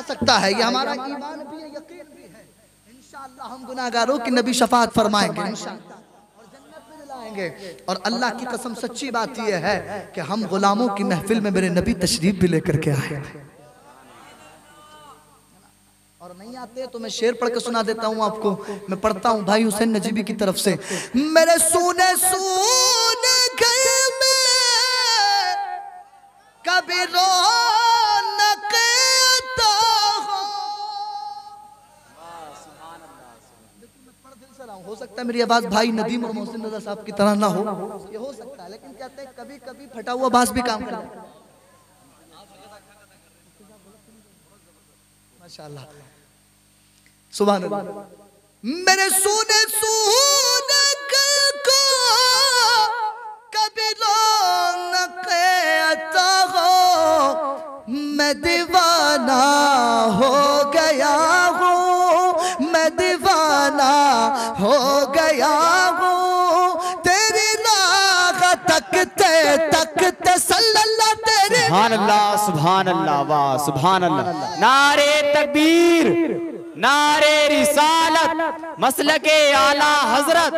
सकता है। ये हमारा ईमान भी है, यकीन भी है। इंशाअल्लाह हम गुनाहगारों की नबी शफाअत फरमाएंगे इंशाअल्लाह और जन्नत में दिलाएंगे। और अल्लाह की कसम सच्ची बात यह है कि हम गुलामों की महफिल में मेरे नबी तशरीफ भी लेकर के आए थे। और नहीं आते तो मैं शेर पढ़ के सुना देता हूँ आपको। मैं पढ़ता हूँ भाई हुसैन नजीबी की तरफ से। मेरे सूने सूने गए में कभी हो सकता है मेरी आवाज भाई नदीम और मोहसिन रजा साहब की तरह ना हो, ये हो सकता है, लेकिन कहते हैं कभी कभी फटा हुआ बांस भी काम करता है। माशाअल्लाह, सुभान अल्लाह। मेरे सूने सूने को कभी रौनक अता हो, मैं दीवाना हो गया हूँ, मैं दीवाना हो गया हूँ तेरी राह तकते सल्लल्लाह तेरे।
सुभान अल्लाह, सुभान अल्लाह, वाह सुभान अल्लाह। नारे तकबीर, नारे रिसालत, मसलके आला हजरत,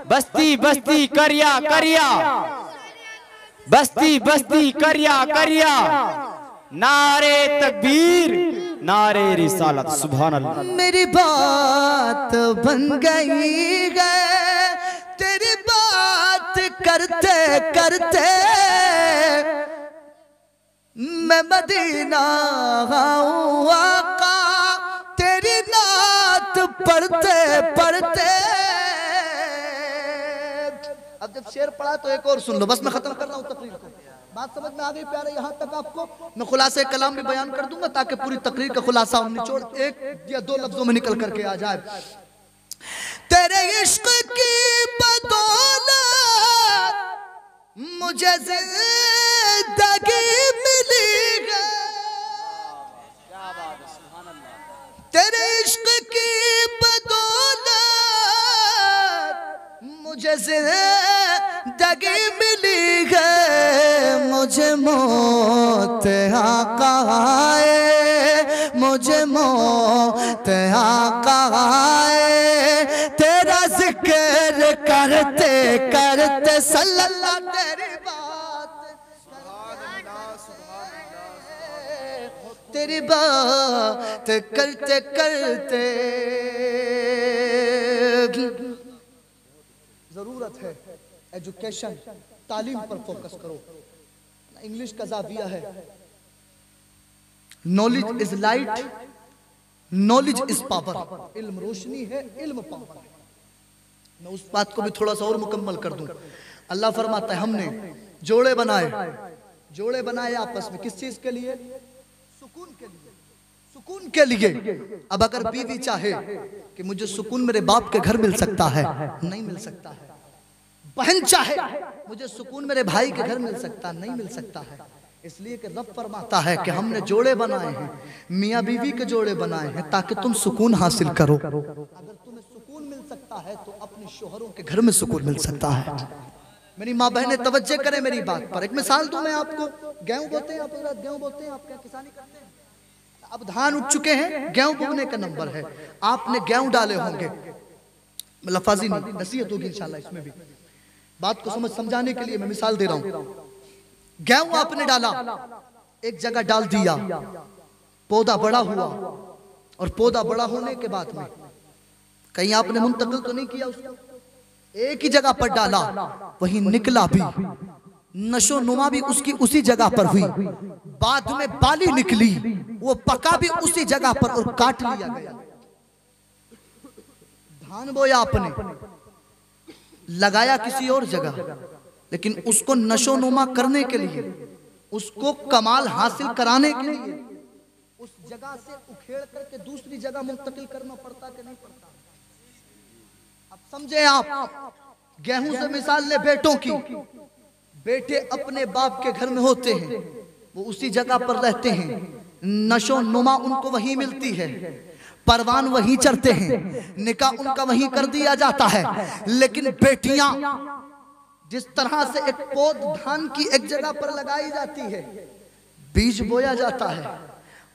बस्ती बस्ती करिया करिया, बस्ती बस्ती करिया करिया, नारे तकबीर, नारे रिसालत। सुभान अल्लाह।
मेरी बात बन गई है, तेरी बात करते करते मैं मदीना आऊं आका, तेरी नात पढ़ते पढ़ते अब जब शेर पढ़ा तो एक और सुन लो, बस मैं खत्म कर रहा हूँ तकरीर को। बात समझ में आ गई प्यारे? यहाँ तक आपको मैं खुलासे कलाम भी बयान कर दूंगा ताकि पूरी तकरीर का खुलासा निचोड़ एक या दो लफ्जों में निकल करके आ जाए। तेरे इश्क की बदौलत मुझे जिंदगी मिली है, तेरे इश्क की बदौलत मुझे जिंदगी मिली है, मुझे मौत आका आए, मुझे मौत आका आए, तेरा जिक्र करते करते सल्लल्लाहु तेरी बात, तेरी बात करते करते। जरूरत है एजुकेशन, तालीम पर फोकस करो। इंग्लिश का जाविया है, knowledge is light, knowledge is power. इल्म रोशनी है, इल्म पावर है। मैं उस बात को भी थोड़ा सा और मुकम्मल कर दूं। अल्लाह फरमाता है हमने जोड़े बनाए, जोड़े बनाए आपस में, किस चीज के लिए? सुकून के लिए, सुकून के लिए। अब अगर बीवी चाहे कि मुझे सुकून मेरे बाप के घर मिल सकता है, नहीं मिल सकता है। बहन चाहे मुझे सुकून मेरे भाई के घर मिल सकता, नहीं मिल सकता है। इसलिए कि रब फरमाता है कि हमने जोड़े बनाए हैं, मियाँ बीवी के जोड़े बनाए हैं ताकि तुम सुकून हासिल करो। अगर तुम्हें सुकून मिल सकता है तो अपने शोहरों के घर में सुकून मिल सकता है। मेरी माँ बहनें तवज्जो करें मेरी बात पर। एक मिसाल दूं मैं आपको। गेहूं बोते हैं आप, गेहूं बोते हैं आप, क्या किसानी करते हैं? अब धान उठ चुके हैं, गेहूं बोने का नंबर है, आपने गेहूं डाले होंगे। लफाजी नहीं, नसीहत होगी इंशाल्लाह इसमें भी। बात को समझाने के लिए मैं मिसाल दे रहा हूं। गेहूं आपने डाला, एक जगह डाल दिया, पौधा बड़ा हुआ, और पौधा बड़ा होने के बाद में कहीं आपने मुंतकिल तो नहीं किया उसको, एक ही जगह पर डाला, वहीं निकला भी, नशो नुमा भी उसकी उसी जगह पर हुई, बाद में बाली निकली, वो पका भी उसी जगह पर और काट लिया गया। धान बोया आपने, लगाया किसी और जगह, लेकिन उसको नशो नुमा करने के लिए, उसको कमाल हासिल कराने के लिए उस जगह से उखेड़ करके दूसरी जगह मुंतकिल करना पड़ता कि नहीं पड़ता? अब समझे आप। गेहूं से मिसाल ले बेटों की। बेटे अपने बाप के घर में होते हैं, वो उसी जगह पर रहते हैं, नशो नुमा उनको वहीं मिलती है, परवान वहीं चढ़ते हैं, निकाह उनका वहीं कर दिया जाता है। लेकिन बेटियां जिस तरह से एक पौध धान की एक जगह पर लगाई जाती है, बीज बोया जाता है,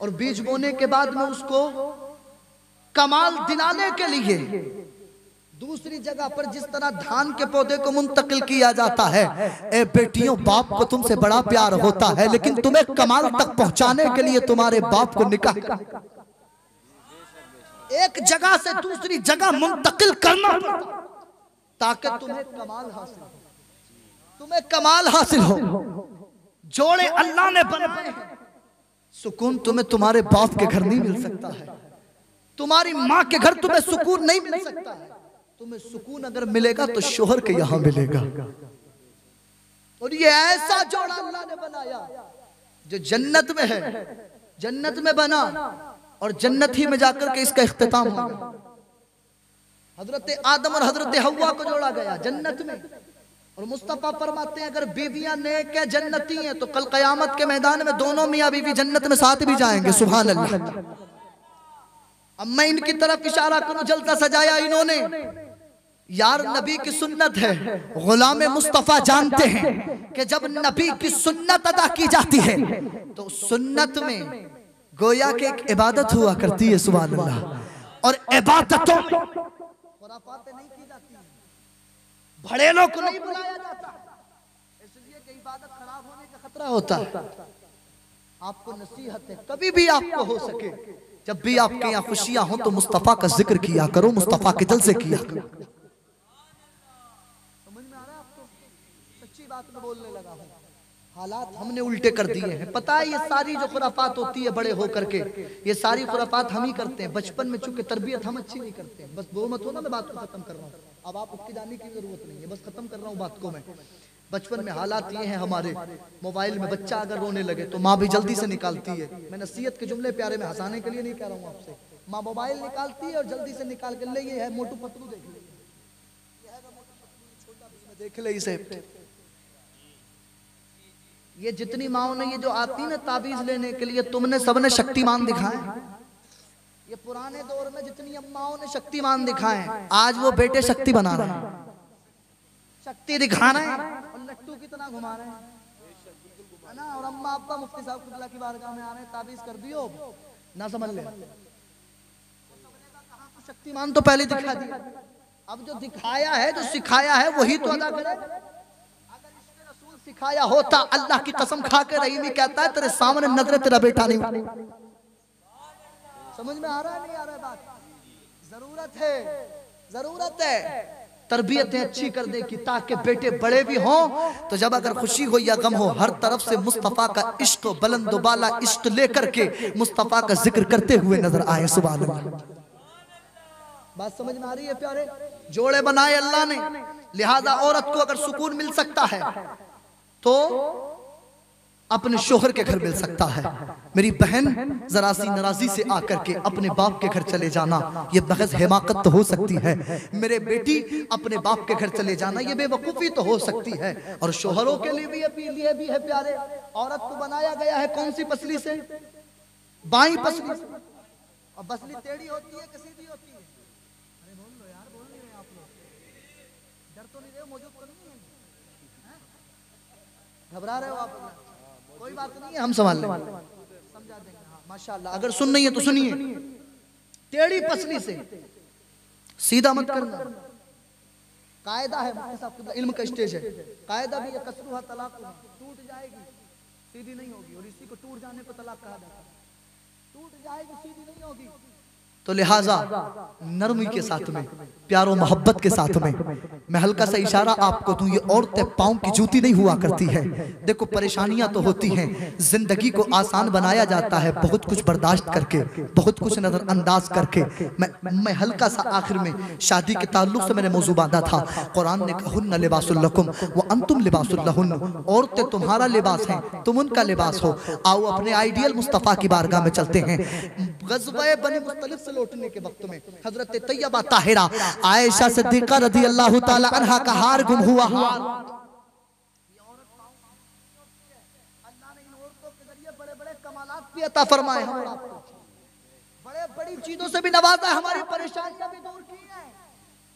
और बीज बोने के बाद में उसको कमाल दिलाने के लिए दूसरी जगह पर जिस तरह धान के पौधे को मुंतकिल किया जाता है, ए बेटियों, बाप को तुमसे बड़ा प्यार होता है, लेकिन तुम्हें कमाल तक पहुंचाने के लिए तुम्हारे बाप को निकाह एक जगह से दूसरी जगह मुंतकिल करना ताकि तुम्हें कमाल हासिल हो, तुम्हें कमाल हासिल हो। जोड़े अल्लाह ने बनाए हैं। सुकून तुम्हें तुम्हारे बाप के घर नहीं मिल सकता है, तुम्हारी माँ के घर तुम्हें सुकून नहीं मिल सकता है। तुम्हें सुकून अगर मिलेगा तो शोहर के यहां मिलेगा। और ये ऐसा जोड़ा अल्लाह ने बनाया जो जन्नत में है, जन्नत में बना, और जन्नत ही में जाकर के इसका इख्तिताम होगा। हजरत आदम और हजरत हव्वा को जोड़ा गया जन्नत में। और मुस्तफा फरमाते हैं अगर बीवियां नेक है, जन्नती हैं, तो कल कयामत के मैदान में दोनों मियां बीवी जन्नत में साथ भी जाएंगे। सुभान अल्लाह। अब मैं इनकी तरफ इशारा करूं, जलसा सजाया इन्होंने, यार नबी की सुन्नत है। गुलाम मुस्तफा जानते हैं कि जब नबी की सुन्नत अदा की जाती है तो सुन्नत में गोया के एक इबादत हुआ करती है। सुभान अल्लाह। और इबादतों में खुराफातें नहीं की जाती, बड़े लोग को नहीं बुलाया जाता, इसलिए कि इबादत खराब होने का खतरा होता है। आपको नसीहत है, कभी भी आपको हो सके, जब भी आपके यहाँ खुशियां हो तो मुस्तफा का जिक्र किया करो, मुस्तफा के दिल से किया करो। समझ में आ रहा है आपको? सच्ची बात में बोलने लगा हूँ। हालात हमने उल्टे कर दिए हैं। पता है ये सारी जो खुराफात होती है बड़े होकर के, ये सारी खुराफात हम ही करते हैं। बचपन में चूंकि तरबियत हम अच्छी नहीं करते हैं। बस वो मत हो ना, मैं बात को खत्म कर रहा हूँ। अब आप उठ के जाने की जरूरत नहीं है, बस खत्म कर रहा हूँ बात को मैं। बचपन में हालात ये हैं हमारे, मोबाइल में बच्चा अगर रोने लगे तो माँ भी जल्दी से निकालती है। मैं नसीहत के जुमले प्यारे में हंसाने के लिए नहीं कह रहा हूँ आपसे, माँ मोबाइल निकालती है और जल्दी से निकाल के ले, ये है मोटू पतलू, देख ले, छोटा भीम, देख ले इसे। ये जितनी माओ ने ये जो आती ना ताबीज लेने के लिए, तुमने सबने शक्तिमान दिखाए। ये पुराने दौर में जितनी अम्माओं ने शक्तिमान दिखाए, आज वो बेटे शक्ति बना रहे हैं, शक्ति दिखा रहे हैं और लट्टू की तरह घुमा रहे हैं, है ना। और अम्मा अब्बा मुफ्ती साहब कुतला की बारगाह में आ रहे हैं, ताबीज कर दियो ना, समझ ले। शक्तिमान तो पहले दिखा दिया, अब जो दिखाया है, जो सिखाया है, वही तो अदा करे। अगर इसने रसूल सिखाया होता, अल्लाह की कसम खा के रहीमी कहता है तेरे सामने नजर तेरा बेटा नहीं। समझ में आ रहा है नहीं आ रहा है बात? जरूरत है तरबियतें अच्छी करने की, ताकि बेटे बड़े भी हों तो जब अगर खुशी हो या गम हो, हर तरफ से मुस्तफा का इश्क, बुलंद बाला इश्क लेकर के मुस्तफा का जिक्र करते हुए नजर आए। सुभान अल्लाह। बात समझ में आ रही है प्यारे? जोड़े बनाए अल्लाह ने, लिहाजा औरत को अगर सुकून मिल सकता है तो अपने शोहर के घर मिल सकता है। मेरी बहन जरा सी नाराजी से आकर के अपने बाप के घर चले जाना, ये बहस हिमाकत तो हो सकती है। मेरे बेटी अपने बाप के घर चले जाना, ये बेवकूफ़ी तो हो सकती है। और शोहरों के लिए भी है प्यारे, औरत को बनाया गया है कौन सी पसली से? बाईं पसली से। और पसली टेढ़ी होती है कि सीधी होती है? अरे बोल लो यार, बोल नहीं रहे आप लोग, डर तो नहीं रहे हो? मौजूद तो नहीं है? घबरा रहे हो आप? कोई बात नहीं है, हम संभाल लेंगे, समझा देंगे। हाँ माशाल्लाह, अगर सुन नहीं है तो सुनिए। टेढ़ी पसली से, सीधा मत करना। कायदा है, इल्म का स्टेज है, कायदा भी है, कसरुहा तलाक, टूट जाएगी, सीधी नहीं होगी। और इसी को टूट जाने को तलाक कहा जाता है, टूट जाएगी, सीधी नहीं होगी। तो लिहाजा नरमी के साथ में, प्यारो मोहब्बत के साथ में, मैं हल्का सा इशारा आपको दूं, ये औरतें पाँव की जूती नहीं हुआ करती है। देखो परेशानियां तो होती हैं, जिंदगी को आसान बनाया जाता है बहुत कुछ बर्दाश्त करके, बहुत कुछ नजरअंदाज करके। मैं हल्का सा आखिर में शादी के ताल्लुक से मैंने मौजू बांधा था। कुरान ने कहा लिबासुल लकुम व अंतुम लिबासुल लहुन्न, औरतें तुम्हारा लिबास हैं, तुम उनका लिबास हो। आओ अपने आइडियल मुस्तफ़ा की बारगाह में चलते हैं। ग़ज़वा बनी मुस्तलिक़ से लौटने के वक्त में हजरत तैयबा ताहिरा आयशा सिद्दीक़ा रज़ी अल्लाह ताला अन्हा का हार गुम हुआ। अल्लाह ने इन औरतों के जरिए बड़े-बड़े कमालात भी अता फरमाए, बड़े बड़ी चीजों से भी नवाजा, हमारी परेशानियां भी दूर की हैं।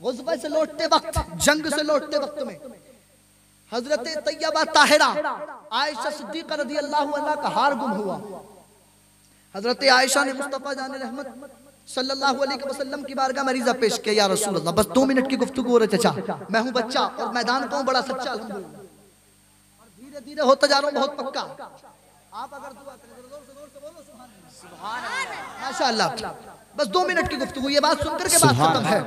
ग़ज़वा से लौटते वक्त, जंग से लौटते वक्त में हजरत तैयबा ताहिरा आयशा सिद्दीक़ा रज़ी अल्लाह अन्हा का हार गुम हुआ। हजरत आयशा ने मुस्तफ़ा जान रहमत सल्लल्लाहु अलैहि वसल्लम की बारगाह में मरीज़ा पेश किया, या रसूल अल्लाह बस 2 मिनट की गुफ्तगू हो रही चचा, मैं हूँ बच्चा और मैदान का हूँ बड़ा सच्चा अल्हम्दुलिल्लाह, और धीरे धीरे होता जा रहा हूँ बहुत पक्का। आप अगर दुआ करें जोर से बोलो सुभान अल्लाह, माशाअल्लाह। बस 2 मिनट की गुफ्तगू, ये बात सुनकर के बात खत्म है,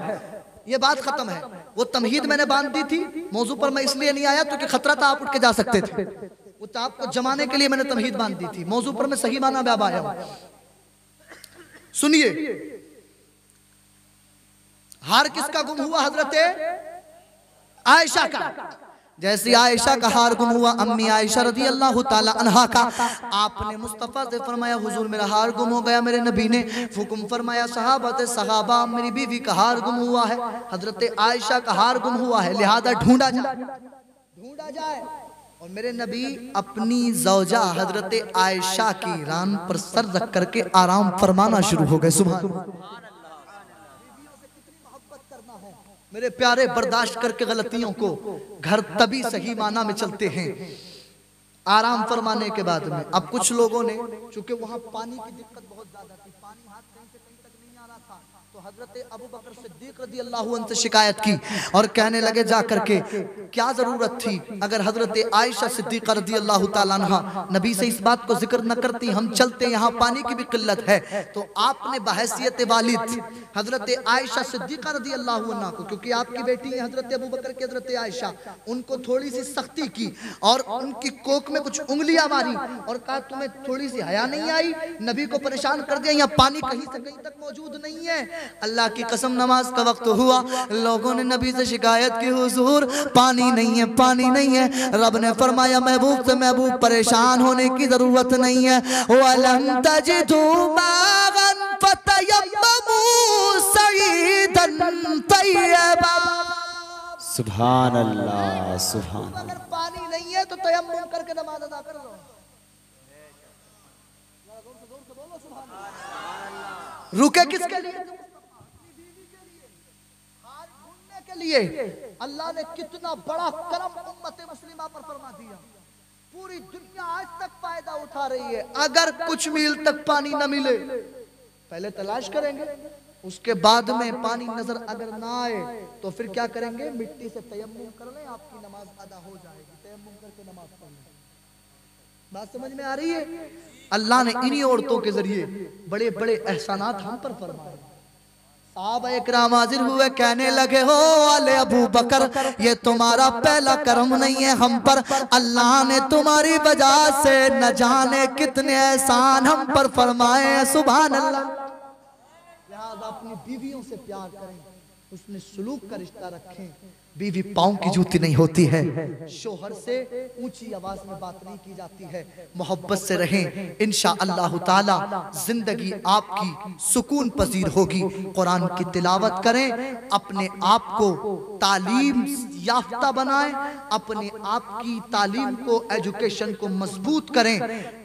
ये बात खत्म है। वो तमहीद मैंने बांध दी थी, मौजू पर मैं इसलिए नहीं आया क्योंकि खतरा था आप उठ के जा सकते थे। वो आपको जमाने के लिए मैंने तमहीद बांध दी थी, मौजू पर मैं सही माना में अब आया हूं। सुनिए, हार किसका गुम हुआ? हजरत आयशा का। जैसे आयशा का हार गुम हुआ, अम्मी आयशा रज़ी अल्लाह ताला अन्हा का, आपने मुस्तफ़ा से फरमाया हुजूर मेरा हार गुम हो गया। मेरे नबी ने हुक्म फरमाया सहाबा मेरी बीवी का हार गुम हुआ है, हजरत आयशा का हार गुम हुआ है, लिहाजा ढूंढा जाए। और मेरे नबी अपनी ज़ौजा हजरत आयशा की रान पर सर रख करके आराम फरमाना शुरू हो गए। सुभान अल्लाह। मेरे प्यारे, बर्दाश्त करके गलतियों को घर तभी सही माना में चलते हैं आराम फरमाने के बाद में। अब कुछ लोगों ने, चूंकि वहां पानी की दिक्कत बहुत ज्यादा थी, पानी हाथ कहीं से कहीं तक नहीं आ रहा था, तो हजरत अबू बकर सिद्दीक रज़ी अल्लाह अन्हु से शिकायत की और कहने लगे जा करके क्या जरूरत थी अगर हजरत आयशा सिद्दीक़ा रज़ी अल्लाह ताला अन्हा नबी से इस बात को जिक्र न करती, हम चलते यहाँ पानी की भी किल्लत है। तो आपने बहैसियत वालिद हजरत आयशा सिद्दीक़ा रज़ी अल्लाह अन्हा को, क्योंकि आपकी बेटी है हजरत अबू बकर की हजरत आयशा, उनको थोड़ी सी सख्ती की और उनकी कोक में कुछ उंगलियां मारी और कहा तुम्हें थोड़ी सी हया नहीं आई, नबी को परेशान कर दिया, यहाँ पानी कहीं से कहीं तक मौजूद नहीं है, अल्लाह की कसम नमाज का वक्त हुआ, लोगों ने नबी से शिकायत की, हुजूर पानी नहीं है, पानी नहीं है। रब ने फरमाया महबूब से, महबूब परेशान होने की जरूरत नहीं है। वलम तजिदू मागन फतयम्ममू सईदन तय्यबा।
सुभान अल्लाह, सुभान।
अगर पानी नहीं है तो तयम्मुम करके नमाज अदा कर लो। रुके किसके लिए? ढूंढने के लिए। अल्लाह ने कितना बड़ा करम उम्मत मुस्लिमा पर फरमा दिया। पूरी दुनिया आज तक फायदा उठा रही है। अगर कुछ मील तक पानी न मिले, पहले तलाश करेंगे, उसके बाद में पानी नजर अगर ना आए तो फिर क्या करेंगे? मिट्टी से तयम्मुम कर लें, आपकी नमाज अदा हो जाएगी। तयम्मुम करके नमाज पढ़ लें। बात समझ में आ रही है? अल्लाह ने इन्हीं औरतों के जरिए बड़े बड़े एहसानात हम पर फरमाए। साहबा इकराम हाजिर हुए, कहने लगे, हो वाले अबू बकर, ये तुम्हारा पहला कर्म नहीं है हम पर, अल्लाह ने तुम्हारी वजह से न जाने कितने एहसान हम पर फरमाए हैं। सुभान अल्लाह। लिहाजा अपनी बीवियों से प्यार करें, उसमें सुलूक का रिश्ता रखें। बीवी पाँव की जूती नहीं होती है। शोहर से ऊंची आवाज में बात नहीं की जाती है। मोहब्बत से रहें, इंशाअल्लाह ताला जिंदगी आपकी सुकून पजीर होगी। कुरान की तिलावत करें, अपने आप को तालीम याफ्ता बनाएं, अपने आप की तालीम को, एजुकेशन को मजबूत करें।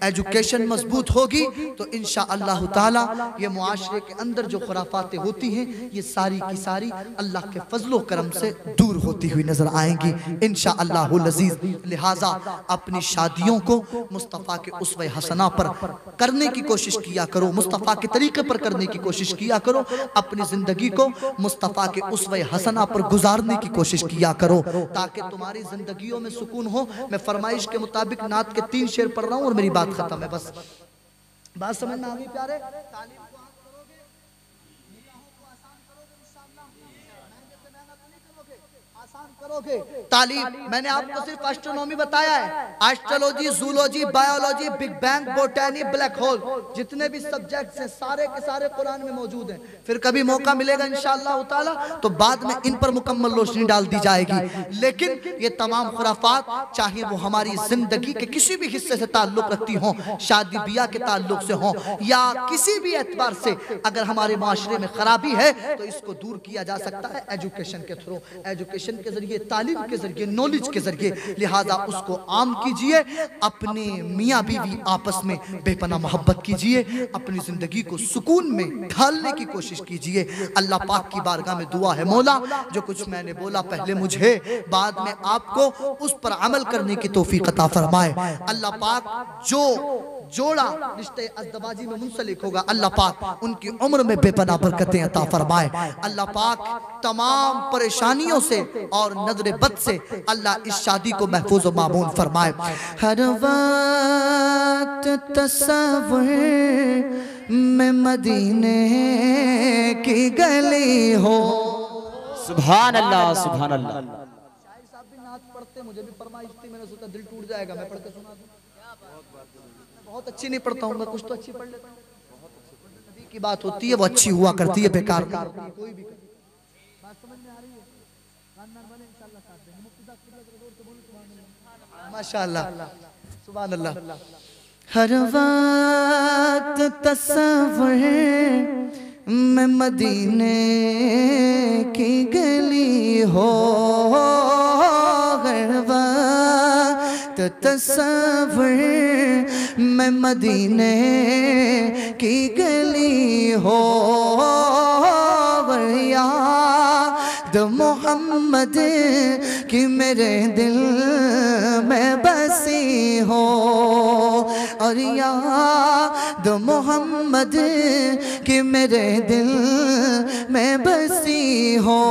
एजुकेशन मजबूत होगी तो इंशाअल्लाह ताला ये मुआशरे के अंदर जो खुराफातें होती हैं, ये सारी की सारी अल्लाह के फजलो करम से दूर होती हुई नजर आएंगी इंशाअल्लाहुल अजीज। लिहाजा अपनी शादियों को मुस्तफ़ा के उसवे हसना पर करने की कोशिश किया करो, मुस्तफ़ा के तरीके पर करने की कोशिश किया करो। अपनी जिंदगी को मुस्तफ़ा के उसवे हसना पर गुजारने की कोशिश किया करो, ताकि तुम्हारी जिंदगियों में सुकून हो। मैं फरमाइश के मुताबिक नात के 3 शेर पढ़ रहा हूँ और मेरी बात खत्म है। बस बात समझ में आ गई प्यारे? तालीम को आप करोगे, निकाहों को आसान करोगे इंशाअल्लाह, मेहनत से मेहनत नहीं करोगे, आसान करोगे। तालीम मैंने आपको सिर्फ एस्ट्रोनॉमी बताया है, astrology, zoology, biology, big bang, botany, black hole, जितने भी सब्जेक्ट्स हैं सारे के सारे कुरान में मौजूद हैं। फिर कभी मौका मिलेगा इंशाअल्लाह ताला तो बाद में इन पर मुकम्मल रोशनी डाल दी जाएगी। लेकिन ये तमाम खुराफात, चाहे वो हमारी जिंदगी के किसी भी हिस्से से ताल्लुक रखती हों, शादी ब्याह के ताल्लुक से हों, या किसी भी एतबार से अगर हमारे माशरे में खराबी है तो इसको दूर किया जा सकता है एजुकेशन के थ्रू, एजुकेशन के जरिए, तालीम के जरिए, नॉलेज के जरिए। लिहाजा उसको आम कीजिए, अपने मियाँ बीवी आपस में बेपना मोहब्बत कीजिए, अपनी जिंदगी को सुकून में ढालने की कोशिश कीजिए। अल्लाह पाक की बारगाह में दुआ है, मौला जो कुछ मैंने बोला पहले मुझे, बाद में आपको उस पर अमल करने की तौफीक अता फरमाए। अल्लाह पाक जो जोड़ा रिश्ते अज़दवाजी में मुंसलिक होगा, अल्लाह पाक उनकी उम्र में बेपनाह बरकतें अता फरमाए। अल्लाह पाक तमाम परेशानियों से और नजर बद से अल्लाह इस शादी को महफूज व मामून फरमाए। हर वक्त तस्वुर में मदीने की गली हो।
सुभान अल्लाह, सुभान अल्लाह।
शायर साहब भी नात पढ़ते, मुझे भी फरमाइश थी, मैंने सोचा दिल टूट जाएगा, मैं पढ़ के सुना दूं। बहुत अच्छी नहीं पढ़ता हूँ मैं, कुछ तो अच्छी पढ़ लेता हूँ। नबी की बात होती है वो अच्छी हुआ करती है, बेकार कोई भी बात समझ में आ रही है? माशाअल्लाह, सुभान अल्लाह। हर वक्त तस्वुर में मदीने की गली हो, हर वक्त तस्वुर में मदीने की गली हो, याद मोहम्मद की मेरे दिल में बसी हो, और याद मोहम्मद की मेरे दिल में बसी हो।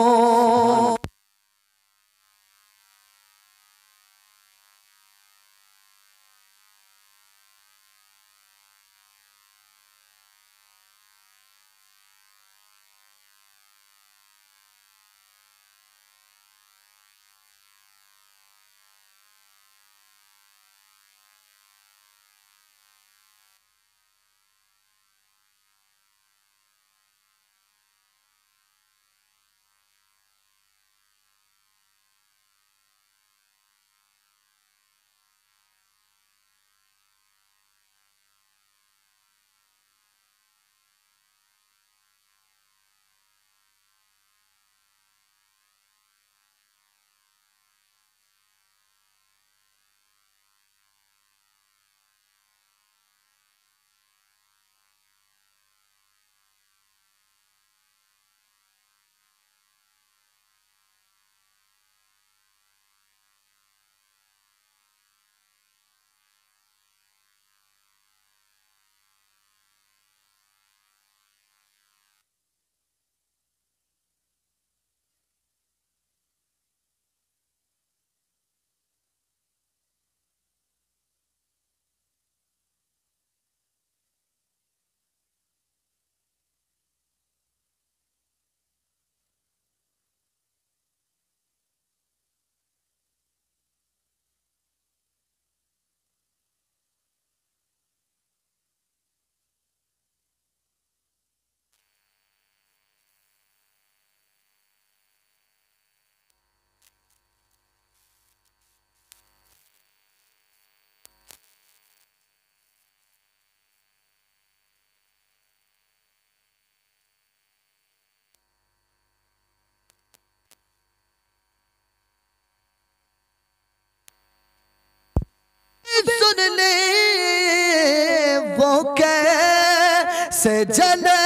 से जले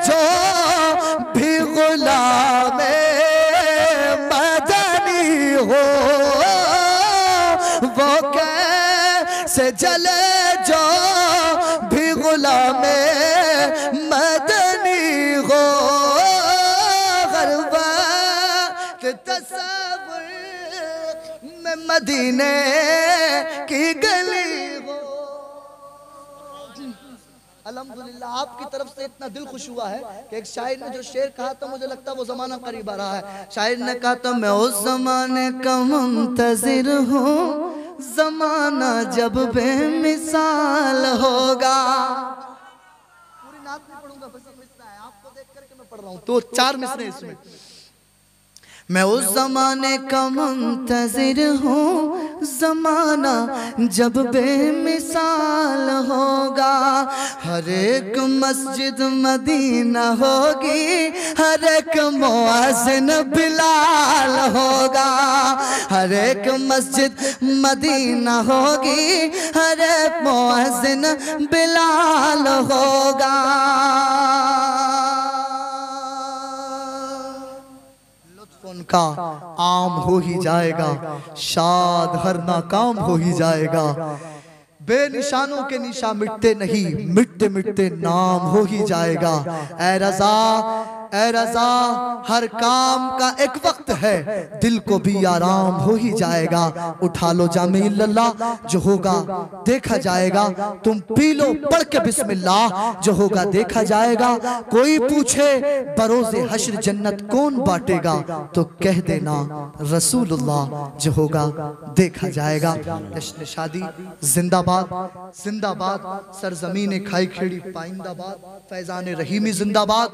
जो भी गुलाम मदनी हो, वो कैसे जले जो भी गुलाम मदनी हो। हर वक्त तस्वीर में मदीने की गली हो। अल्हम्दुलिल्लाह आपकी तरफ से इतना दिल खुश हुआ है कि एक शायर ने जो शेर कहा था मुझे लगता है वो जमाना करीब आ रहा है। शायर ने कहा था मैं उस जमाने का मुंतजिर हूँ, जमाना जब बेमिसाल होगा। पूरी नात नहीं पढ़ूंगा, बस एक मिसरा है, आपको देख करके मैं पढ़ रहा हूँ, तो 4 मिसरे इसमें। मैं उस जमाने का मुंतजिर हूँ, जमाना जब बेमिसाल होगा। हर एक मस्जिद मदीना होगी, हर एक मुअज्जिन बिलाल होगा। हर एक मस्जिद मदीना होगी, हर एक मुअज्जिन बिलाल होगा। उनका आम हो ही जाएगा, शाद हर नाकाम हो ही जाएगा। बेनिशानों के निशा मिटते नहीं, मिटते मिटते नाम हो ही जाएगा। ऐ रज़ा ऐ रज़ा हर काम का एक वक्त है, दिल को भी आराम हो ही जाएगा। उठा लो जामे इल्लल्लाह, जो होगा देखा जाएगा। तुम पी लो पढ़ के बिस्मिल्लाह, जो होगा देखा जाएगा। कोई पूछे बरोज़े हश्र जन्नत कौन बांटेगा, तो कह देना रसूलुल्लाह, जो होगा देखा जाएगा। जश्न शादी जिंदाबाद जिंदाबाद, सरजमीन खाई खेड़ी पाइंदाबाद, फैजान रहीमी जिंदाबाद।